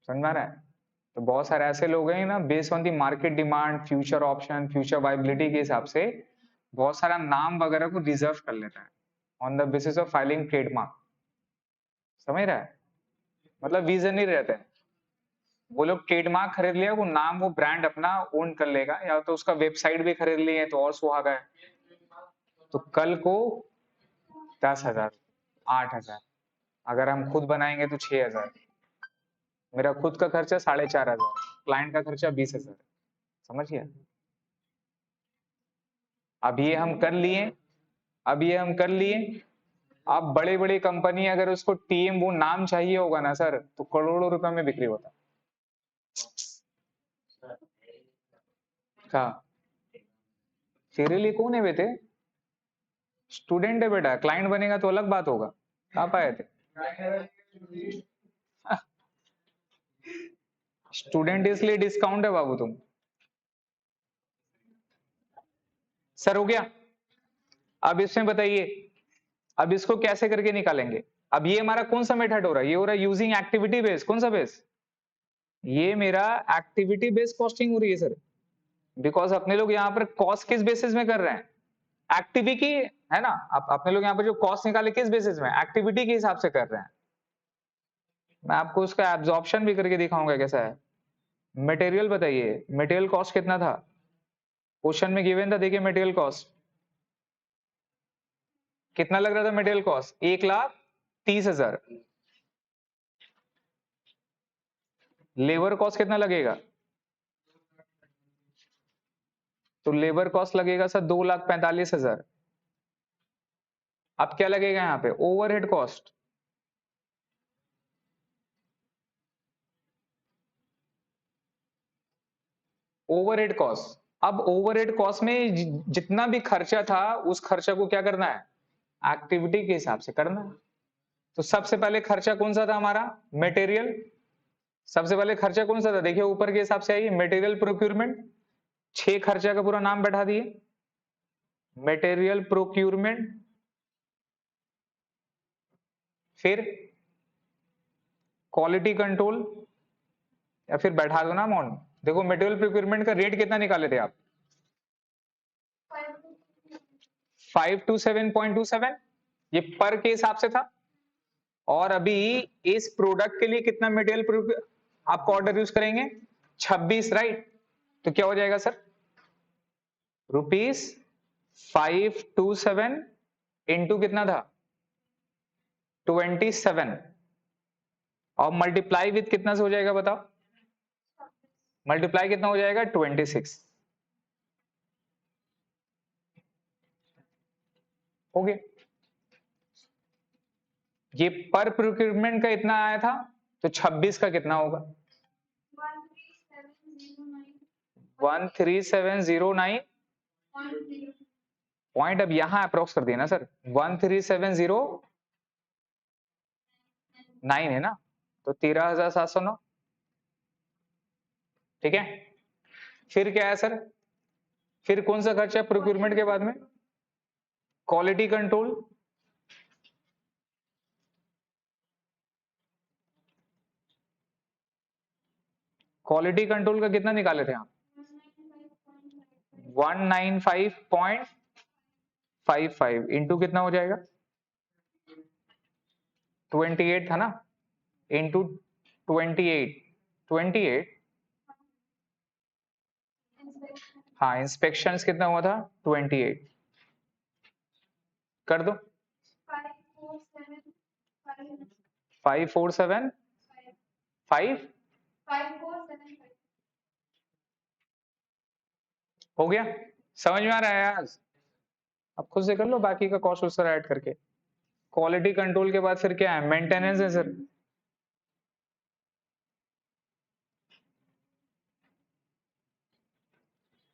समझ में आ रहा है? तो बहुत सारे ऐसे लोग हैं ना, based on the market demand, future option, future viability के हिसाब से बहुत सारा नाम वगैरह को रिजर्व कर लेता है on the basis of filing trademark. समझ रहा है? मतलब वीजन नहीं रहते हैं, वो लोग ट्रेडमार्क खरीद लिया, वो नाम, वो ब्रांड अपना ओन कर लेगा, या तो उसका वेबसाइट भी खरीद लिए तो और सुहागा है। तो कल को 10,000, 8,000, अगर हम खुद बनाएंगे तो 6,000, मेरा खुद का खर्चा 4,500, क्लाइंट का खर्चा 20,000। समझिए? अब ये हम कर लिए, अब ये हम कर लिए। अब बड़े-बड़े कंपनी अगर उसको टीम वो नाम चाहिए होगा ना सर, तो करोड़ों रुपए में बिक्री होता है। क्या? तेरे लिए कौन है बेटे? स्टूडेंट है बेटा, क्लाइंट बनेगा तो अलग बात होगा। कहाँ पाए थे? स्टूडेंट इसलिए डिस्काउंट है बाबू तुम। सर हो गया? अब इसमें बताइए, अब इसको कैसे करके निकालेंगे? अब ये हमारा कौन सा मेथड हो रहा है? ये हो रहा है यूजिंग एक्टिविटी बेस। कौन सा बेस? ये मेरा एक्टिविटी बेस्ड कॉस्टिंग हो रही है सर, बिकॉज अपने लोग यहाँ पर कॉस्ट किस बेसिस में कर रहे हैं? एक्टिविटी, है ना? अपने लोग यहाँ पर जो कॉस्ट निकाले किस बेसिस में? एक्टिविटी के हिसाब से कर रहे हैं। मैं आपको उसका एब्जॉर्प्शन भी करके दिखाऊंगा कैसा है। मटेरियल बताइए, मटेरियल कॉस्ट कितना था? क्वेश्चन में गिवन था, देखिए मटेरियल कॉस्ट कितना लग रहा था? Material cost 1,30,000। लेबर कॉस्ट कितना लगेगा? तो लेबर कॉस्ट लगेगा सर 2,45,000। अब क्या लगेगा यहाँ पे? Overhead cost. ओवरहेड कॉस्ट, अब ओवरहेड कॉस्ट में जितना भी खर्चा था उस खर्चा को क्या करना है? एक्टिविटी के हिसाब से करना है। तो सबसे पहले खर्चा कौन सा था हमारा? मटेरियल। सबसे पहले खर्चा कौन सा था? देखिए ऊपर के हिसाब से आइए, मटेरियल प्रोक्यूरमेंट। 6 खर्चा का पूरा नाम बैठा दिए, मटेरियल प्रोक्यूरमेंट। फिर क्वालिटी कंट्रोल, या फिर बैठा दो ना अमाउंट। देखो मटेरियल प्रोक्यूरमेंट का रेट कितना निकाले थे आप? 527.27, ये पर के हिसाब से था। और अभी इस प्रोडक्ट के लिए कितना मटेरियल आपको ऑर्डर यूज करेंगे? 26, राइट? तो क्या हो जाएगा सर? ₹527 इंटू कितना था? 27, और मल्टीप्लाई विथ कितना से हो जाएगा बताओ? मल्टीप्लाई कितना हो जाएगा? 26। हो गया। ये पर प्रोक्यूरमेंट का इतना आया था, तो 26 का कितना होगा? 13709 पॉइंट। अब यहां अप्रोक्स कर दिया ना सर, 13709 है ना, तो 13,709। ठीक है। फिर क्या है सर? फिर कौन सा खर्चा है प्रोक्यूरमेंट के बाद में? Quality control. क्वालिटी कंट्रोल का कितना निकाले थे आप? 195.55 इंटू कितना हो जाएगा? 28 था ना, इंटू 28, 28। हाँ, इंस्पेक्शन कितना हुआ था? 28। कर दो। 547.5 हो गया। समझ में आ रहा है यार? अब खुद से कर लो बाकी का कॉस्ट उससे ऐड करके। क्वालिटी कंट्रोल के बाद फिर क्या है? मेंटेनेंस है सर।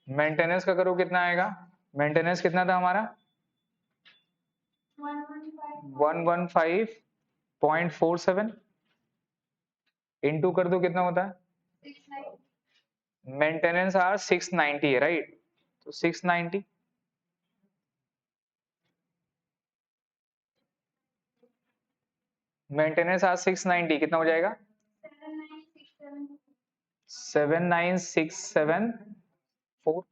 मेंटेनेंस का करो कितना आएगा? मेंटेनेंस कितना था हमारा? 115.47 इंटू कर दो कितना होता है? मेंटेनेंस आर 690 है, राइट? तो 690 मेंटेनेंस आर 690 कितना हो जाएगा? 79674।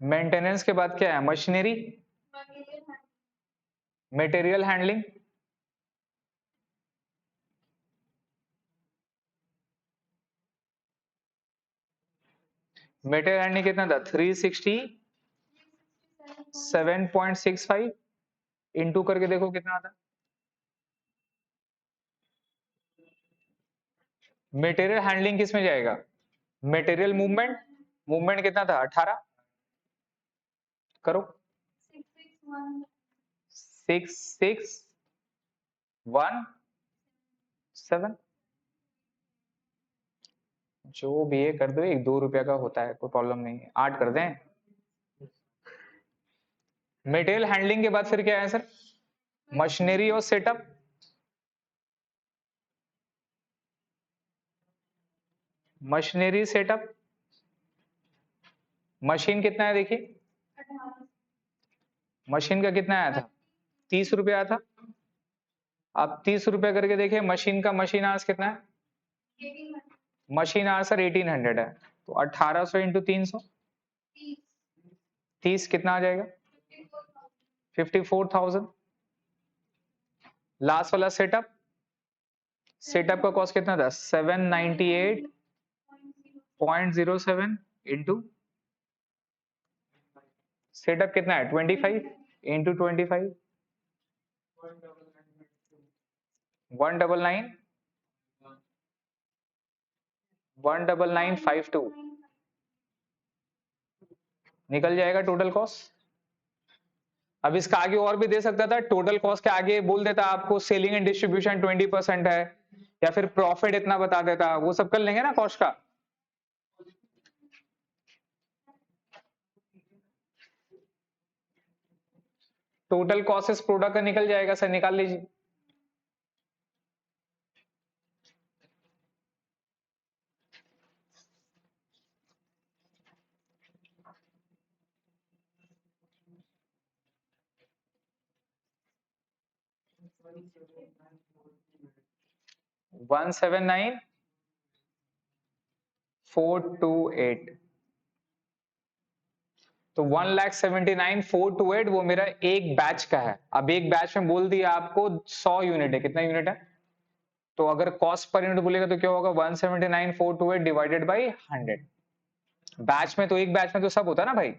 मेंटेनेंस के बाद क्या है? Machinery, material handling, material handling कितना था? 367.65 इंटू करके देखो कितना आता। मटेरियल हैंडलिंग किस में जाएगा? मटेरियल मूवमेंट, मूवमेंट कितना था? 18 करो। 6617 जो भी है कर दो, 1-2 रुपया का होता है, कोई प्रॉब्लम नहीं है, 8 कर दें। मटेरियल हैंडलिंग के बाद फिर क्या है सर? मशीनरी और सेटअप, मशीनरी सेटअप। मशीन कितना है देखिए, मशीन का कितना आया था? 30 रुपया आया था। अब 30 रुपया करके देखिए मशीन का, मशीन आवर्स कितना है? मशीन आवर्स सर 1800 है, तो 1800 इंटू 300, 30 कितना आ जाएगा? 54,000। लास्ट वाला सेटअप, सेटअप का कॉस्ट कितना था? 798.07 इंटू सेटअप कितना है? 25 इंटू 25, 19952 निकल जाएगा टोटल कॉस्ट। अब इसका आगे और भी दे सकता था, टोटल कॉस्ट के आगे बोल देता आपको सेलिंग एंड डिस्ट्रीब्यूशन 20% है, या फिर प्रॉफिट इतना बता देता, वो सब कर लेंगे ना कॉस्ट का। टोटल कॉस्ट इस प्रोडक्ट का निकल जाएगा सर, निकाल लीजिए। वन 1,79,428, तो 1,79,428 वो मेरा एक बैच का है। अब एक बैच में बोल दिया आपको 100 यूनिट है, कितना यूनिट है? तो अगर कॉस्ट पर यूनिट बोलेगा तो क्या होगा? 1,79,428 डिवाइडेड बाई 100। बैच में तो, एक बैच में तो सब होता है ना भाई।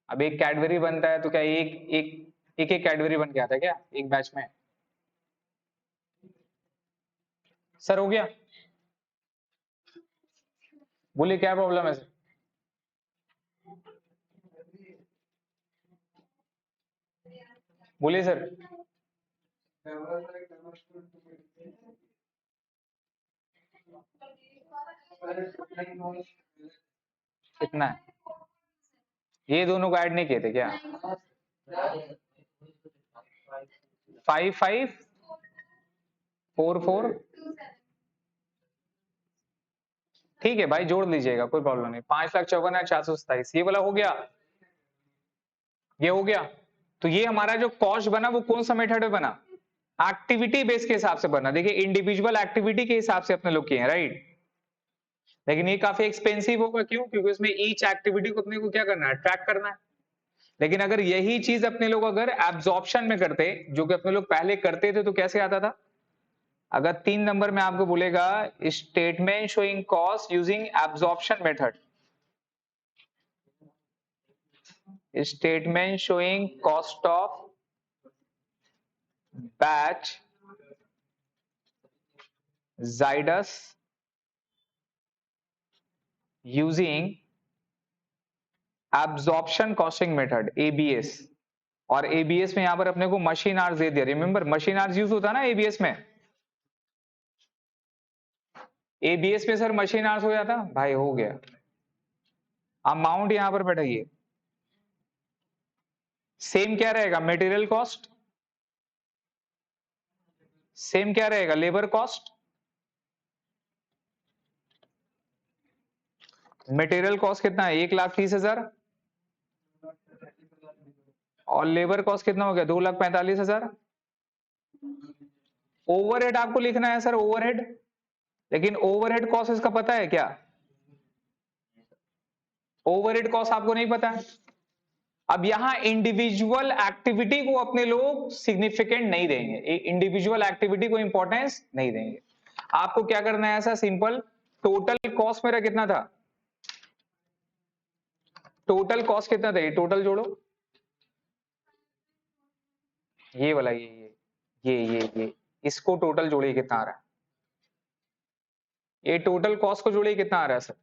अब एक कैडबरी बनता है तो क्या एक कैडबरी बन के आता है क्या एक बैच में? सर हो गया? बोलिए क्या प्रॉब्लम है सर? बोलिए सर। कितना है? ये दोनों को ऐड नहीं किए थे क्या? 5544, ठीक है भाई जोड़ लीजिएगा, कोई प्रॉब्लम नहीं। 5,54,427 ये वाला हो गया, ये हो गया। तो ये हमारा जो कॉस्ट बना वो कौन सा मेथड में बना? एक्टिविटी बेस के हिसाब से बना। देखिए इंडिविजुअल एक्टिविटी के हिसाब से अपने लोग किए हैं, राइट? लेकिन ये काफी एक्सपेंसिव होगा, क्यों? क्योंकि इसमें ईच एक्टिविटी को अपने को क्या करना है? ट्रैक करना है। लेकिन अगर यही चीज अपने लोग अगर एब्जॉर्प्शन में करते, जो कि अपने लोग पहले करते थे, तो कैसे आता था? अगर 3 नंबर में आपको बोलेगा statement showing cost using absorption method, statement showing cost of batch Zydus using absorption costing method ABS। और ABS में यहां पर अपने को मशीन आवर्स दे दिया, रिमेंबर मशीन आवर्स यूज होता है ना ABS में। ABS में सर मशीन आवर्स हो जाता भाई, हो गया। अमाउंट यहां पर बैठाइए, सेम क्या रहेगा? मटेरियल कॉस्ट, सेम क्या रहेगा? लेबर कॉस्ट, मटेरियल कॉस्ट कितना है? 1,30,000 और लेबर कॉस्ट कितना हो गया? 2,45,000। ओवरहेड आपको लिखना है सर, ओवरहेड, लेकिन ओवरहेड कॉस्ट इसका पता है क्या? ओवरहेड कॉस्ट आपको नहीं पता है। अब यहां इंडिविजुअल एक्टिविटी को अपने लोग सिग्निफिकेंट नहीं देंगे, इंडिविजुअल एक्टिविटी को इंपॉर्टेंस नहीं देंगे। आपको क्या करना है? ऐसा सिंपल, टोटल कॉस्ट मेरा कितना था? टोटल कॉस्ट कितना था? ये टोटल जोड़ो, ये वाला, ये इसको टोटल जोड़िए, कितना आ रहा है? ये टोटल कॉस्ट को जोड़िए, कितना आ रहा है सर?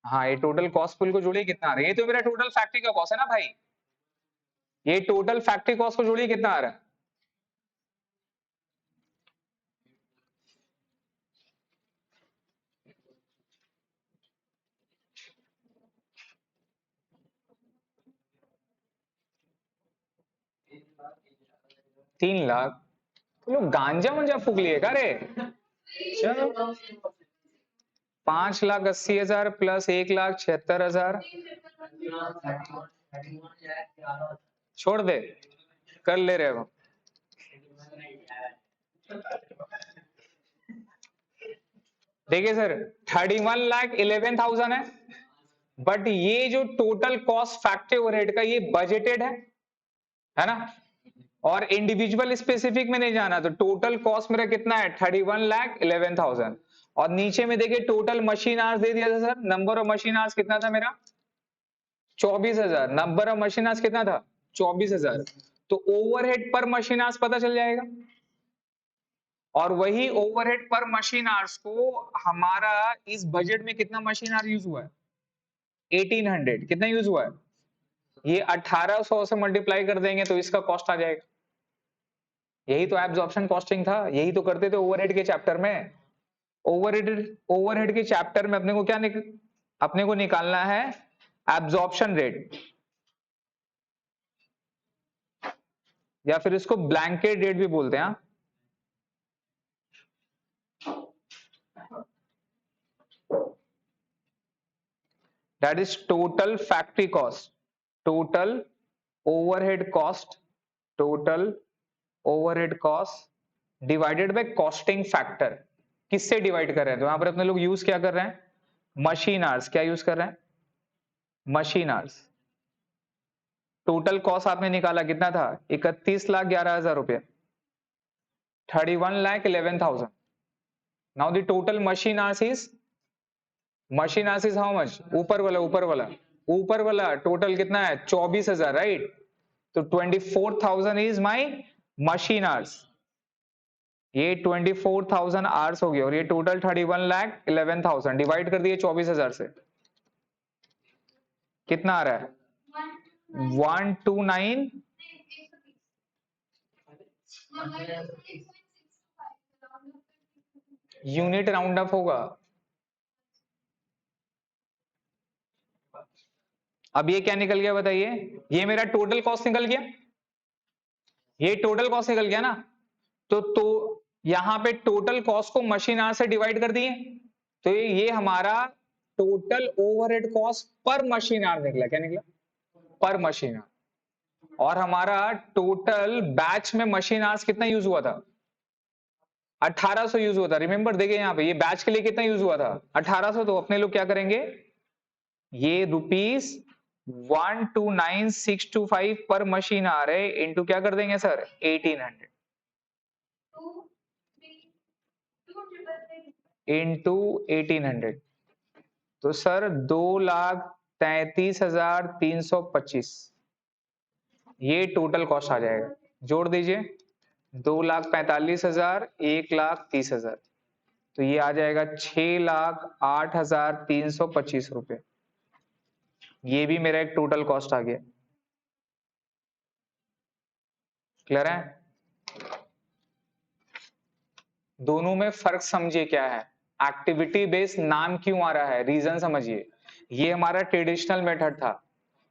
हाँ, ये टोटल कॉस्ट पुल को जोड़िए, कितना आ रहा है? ये तो मेरा टोटल फैक्ट्री का कॉस्ट है ना भाई। ये टोटल फैक्ट्री कॉस्ट को जोड़िए, कितना आ रहा है? तीन लाख। तो लोग गांजा मुंजा फूक लिए का रे? चलो, 5,80,000 प्लस 1,76,000, छोड़ दे, कर ले रहे हो। देखिए सर, 31,11,000 है, बट ये जो टोटल कॉस्ट फैक्ट्री ओवरहेड का, ये बजटेड है ना? और इंडिविजुअल स्पेसिफिक में नहीं जाना, तो टोटल कॉस्ट मेरा कितना है? 31,11,000। और नीचे में देखिए टोटल मशीन आवर्स दे दिया था sir, number of machine hours कितना था मेरा? 24,000। नंबर ऑफ मशीन आवर्स कितना था? 24,000। तो ओवरहेड पर मशीन आवर्स पता चल जाएगा, और वही ओवरहेड पर मशीन आवर्स को हमारा इस बजट में कितना मशीन आवर यूज हुआ है? 1800। कितना यूज हुआ है? ये 1800 से मल्टीप्लाई कर देंगे तो इसका कॉस्ट आ जाएगा। यही तो एब्जॉर्प्शन कॉस्टिंग था, यही तो करते थे ओवरहेड के चैप्टर में। ओवरहेड के चैप्टर में अपने को क्या अपने को निकालना है? एब्जॉर्प्शन रेट, या फिर इसको ब्लैंकेट रेट भी बोलते हैं। That is total factory cost, total overhead cost, total overhead cost divided bye costing factor. किससे डिवाइड कर रहे हैं? तो यहां पर अपने लोग यूज क्या कर रहे हैं? Machine hours. क्या यूज कर रहे हैं? Machine hours. टोटल कॉस्ट आपने निकाला, कितना था? 31,11,000 रुपए, 31,11,000। Now the total machine hours is, machine hours is how much? ऊपर वाला, ऊपर वाला, ऊपर वाला टोटल कितना है? 24,000, राइट? तो 24,000 इज माई मशीन आवर्स। ये 24,000 आवर्स हो गया, और ये टोटल 31,11,000 डिवाइड कर दिए 24,000 से, कितना आ रहा है? 129 यूनिट राउंड अप होगा। अब ये क्या निकल गया बताइए? ये मेरा टोटल कॉस्ट निकल गया, ये टोटल कॉस्ट निकल गया ना? तो यहां पे टोटल कॉस्ट को मशीन आवर से डिवाइड कर दिए, तो ये हमारा टोटल ओवरहेड कॉस्ट पर मशीन आवर निकला। क्या निकला? पर मशीन आवर। और हमारा टोटल बैच में मशीन आवर्स कितना यूज हुआ था? 1800 यूज हुआ था। रिमेंबर, देखिए यहाँ पे ये बैच के लिए कितना यूज हुआ था? 1800। तो अपने लोग क्या करेंगे? ये रुपीस 129,625 पर मशीन आ रहे इंटू क्या कर देंगे सर? 1800 इंटू 1800। तो सर 2,33,325 ये टोटल कॉस्ट आ जाएगा। जोड़ दीजिए, 2,45,000, 1,30,000, तो ये आ जाएगा 6,08,325 रुपए। ये भी मेरा एक टोटल कॉस्ट आ गया। क्लियर है? दोनों में फर्क समझिए क्या है, एक्टिविटी बेस्ड नाम क्यों आ रहा है, रीजन समझिए। ये हमारा ट्रेडिशनल मेथड था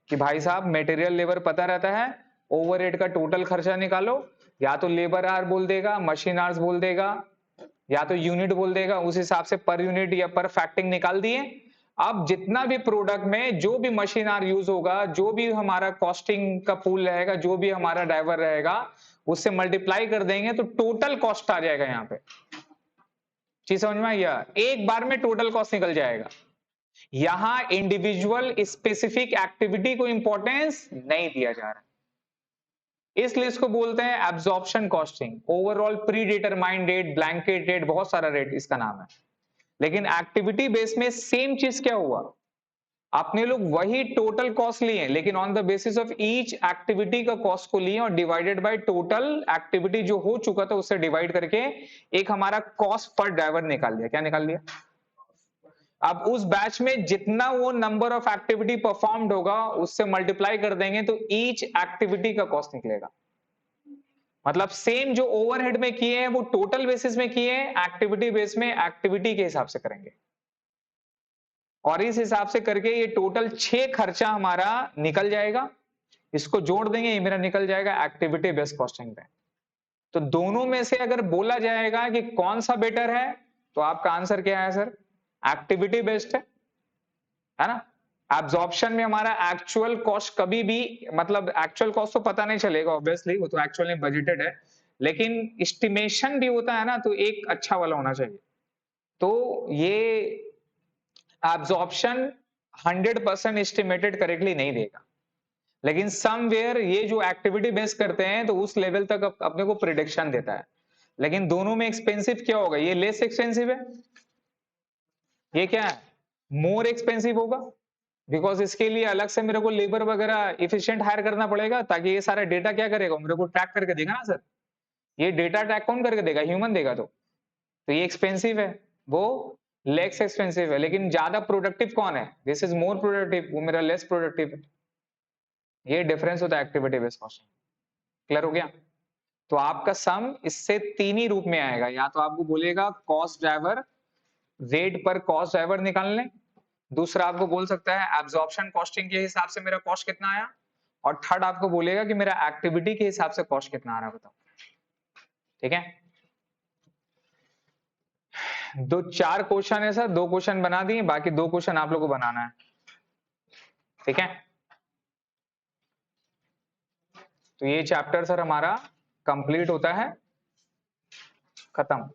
कि भाई साहब मटेरियल लेबर पता रहता है, ओवरहेड का टोटल खर्चा निकालो, या तो लेबर आवर बोल देगा, मशीन आवर्स बोल देगा, या तो यूनिट बोल देगा, उस हिसाब से पर यूनिट या पर फैक्टिंग निकाल दिए, अब जितना भी प्रोडक्ट में जो भी मशीन आर यूज होगा, जो भी हमारा कॉस्टिंग का पूल रहेगा, जो भी हमारा ड्राइवर रहेगा, उससे मल्टीप्लाई कर देंगे तो टोटल कॉस्ट आ जाएगा। यहाँ पे चीज समझ में आ गया? एक बार में टोटल कॉस्ट निकल जाएगा। यहां इंडिविजुअल स्पेसिफिक एक्टिविटी को इंपॉर्टेंस नहीं दिया जा रहा, इसलिए इसको बोलते हैं absorption costing. Overall pre determined rate, blanket rate, बहुत सारा रेट इसका नाम है। लेकिन एक्टिविटी बेस में सेम चीज क्या हुआ, आपने लोग वही टोटल कॉस्ट लिए, लेकिन on the basis of each activity का कॉस्ट को लिए और डिवाइडेड बाय टोटल एक्टिविटी जो हो चुका था उससे डिवाइड करके एक हमारा कॉस्ट पर ड्राइवर निकाल दिया। क्या निकाल दिया? अब उस बैच में जितना वो नंबर ऑफ एक्टिविटी परफॉर्म्ड होगा उससे मल्टीप्लाई कर देंगे तो ईच एक्टिविटी का कॉस्ट निकलेगा। मतलब सेम जो ओवरहेड में किए हैं वो टोटल बेसिस में किए हैं, एक्टिविटी बेस में एक्टिविटी के हिसाब से करेंगे और इस हिसाब से करके ये टोटल 6 खर्चा हमारा निकल जाएगा। इसको जोड़ देंगे, ये मेरा निकल जाएगा एक्टिविटी बेस्ड कॉस्टिंग पे। तो दोनों में से अगर बोला जाएगा कि कौन सा बेटर है तो आपका आंसर क्या है सर? एक्टिविटी बेस्ड है ना। एब्जॉर्प्शन में हमारा एक्चुअल कॉस्ट कभी भी, मतलब एक्चुअल कॉस्ट तो पता नहीं चलेगा ऑब्वियसली, वो तो एक्चुअली बजटेड है, लेकिन एस्टिमेशन भी होता है ना, तो एक अच्छा वाला होना चाहिए। तो ये एब्जॉर्प्शन 100% एस्टिमेटेड करेक्टली नहीं देगा, लेकिन समवेयर ये जो एक्टिविटी बेस करते हैं तो उस लेवल तक अपने को प्रिडिक्शन देता है। लेकिन दोनों में एक्सपेंसिव क्या होगा? ये लेस एक्सपेंसिव है, ये क्या है? मोर एक्सपेंसिव होगा, बिकॉज इसके लिए अलग से मेरे को लेबर वगैरह इफिशिएंट हायर करना पड़ेगा, ताकि ये सारा डेटा क्या करेगा, मेरे को ट्रैक करके देगा ना सर। ये डेटा ट्रैक कौन करके देगा? ह्यूमन देगा। तो ये एक्सपेंसिव है, वो लेस एक्सपेंसिव है। लेकिन ज्यादा प्रोडक्टिव कौन है? दिस इज मोर प्रोडक्टिव, वो मेरा लेस प्रोडक्टिव है। ये डिफरेंस होता है एक्टिविटी बेस्ड कॉस्टिंग। क्लियर हो गया? तो आपका सम इससे तीन ही रूप में आएगा, या तो आपको बोलेगा कॉस्ट ड्राइवर, रेट पर कॉस्ट ड्राइवर निकाल लें, दूसरा आपको बोल सकता है एब्जॉर्प्शन कॉस्टिंग के हिसाब से मेरा कॉस्ट कितना आया, और थर्ड आपको बोलेगा कि मेरा एक्टिविटी के हिसाब से कॉस्ट कितना आ रहा है, बताओ। ठीक है, दो चार क्वेश्चन है सर, दो क्वेश्चन बना दिए, बाकी दो क्वेश्चन आप लोग को बनाना है। ठीक है, तो ये चैप्टर सर हमारा कंप्लीट होता है, खत्म।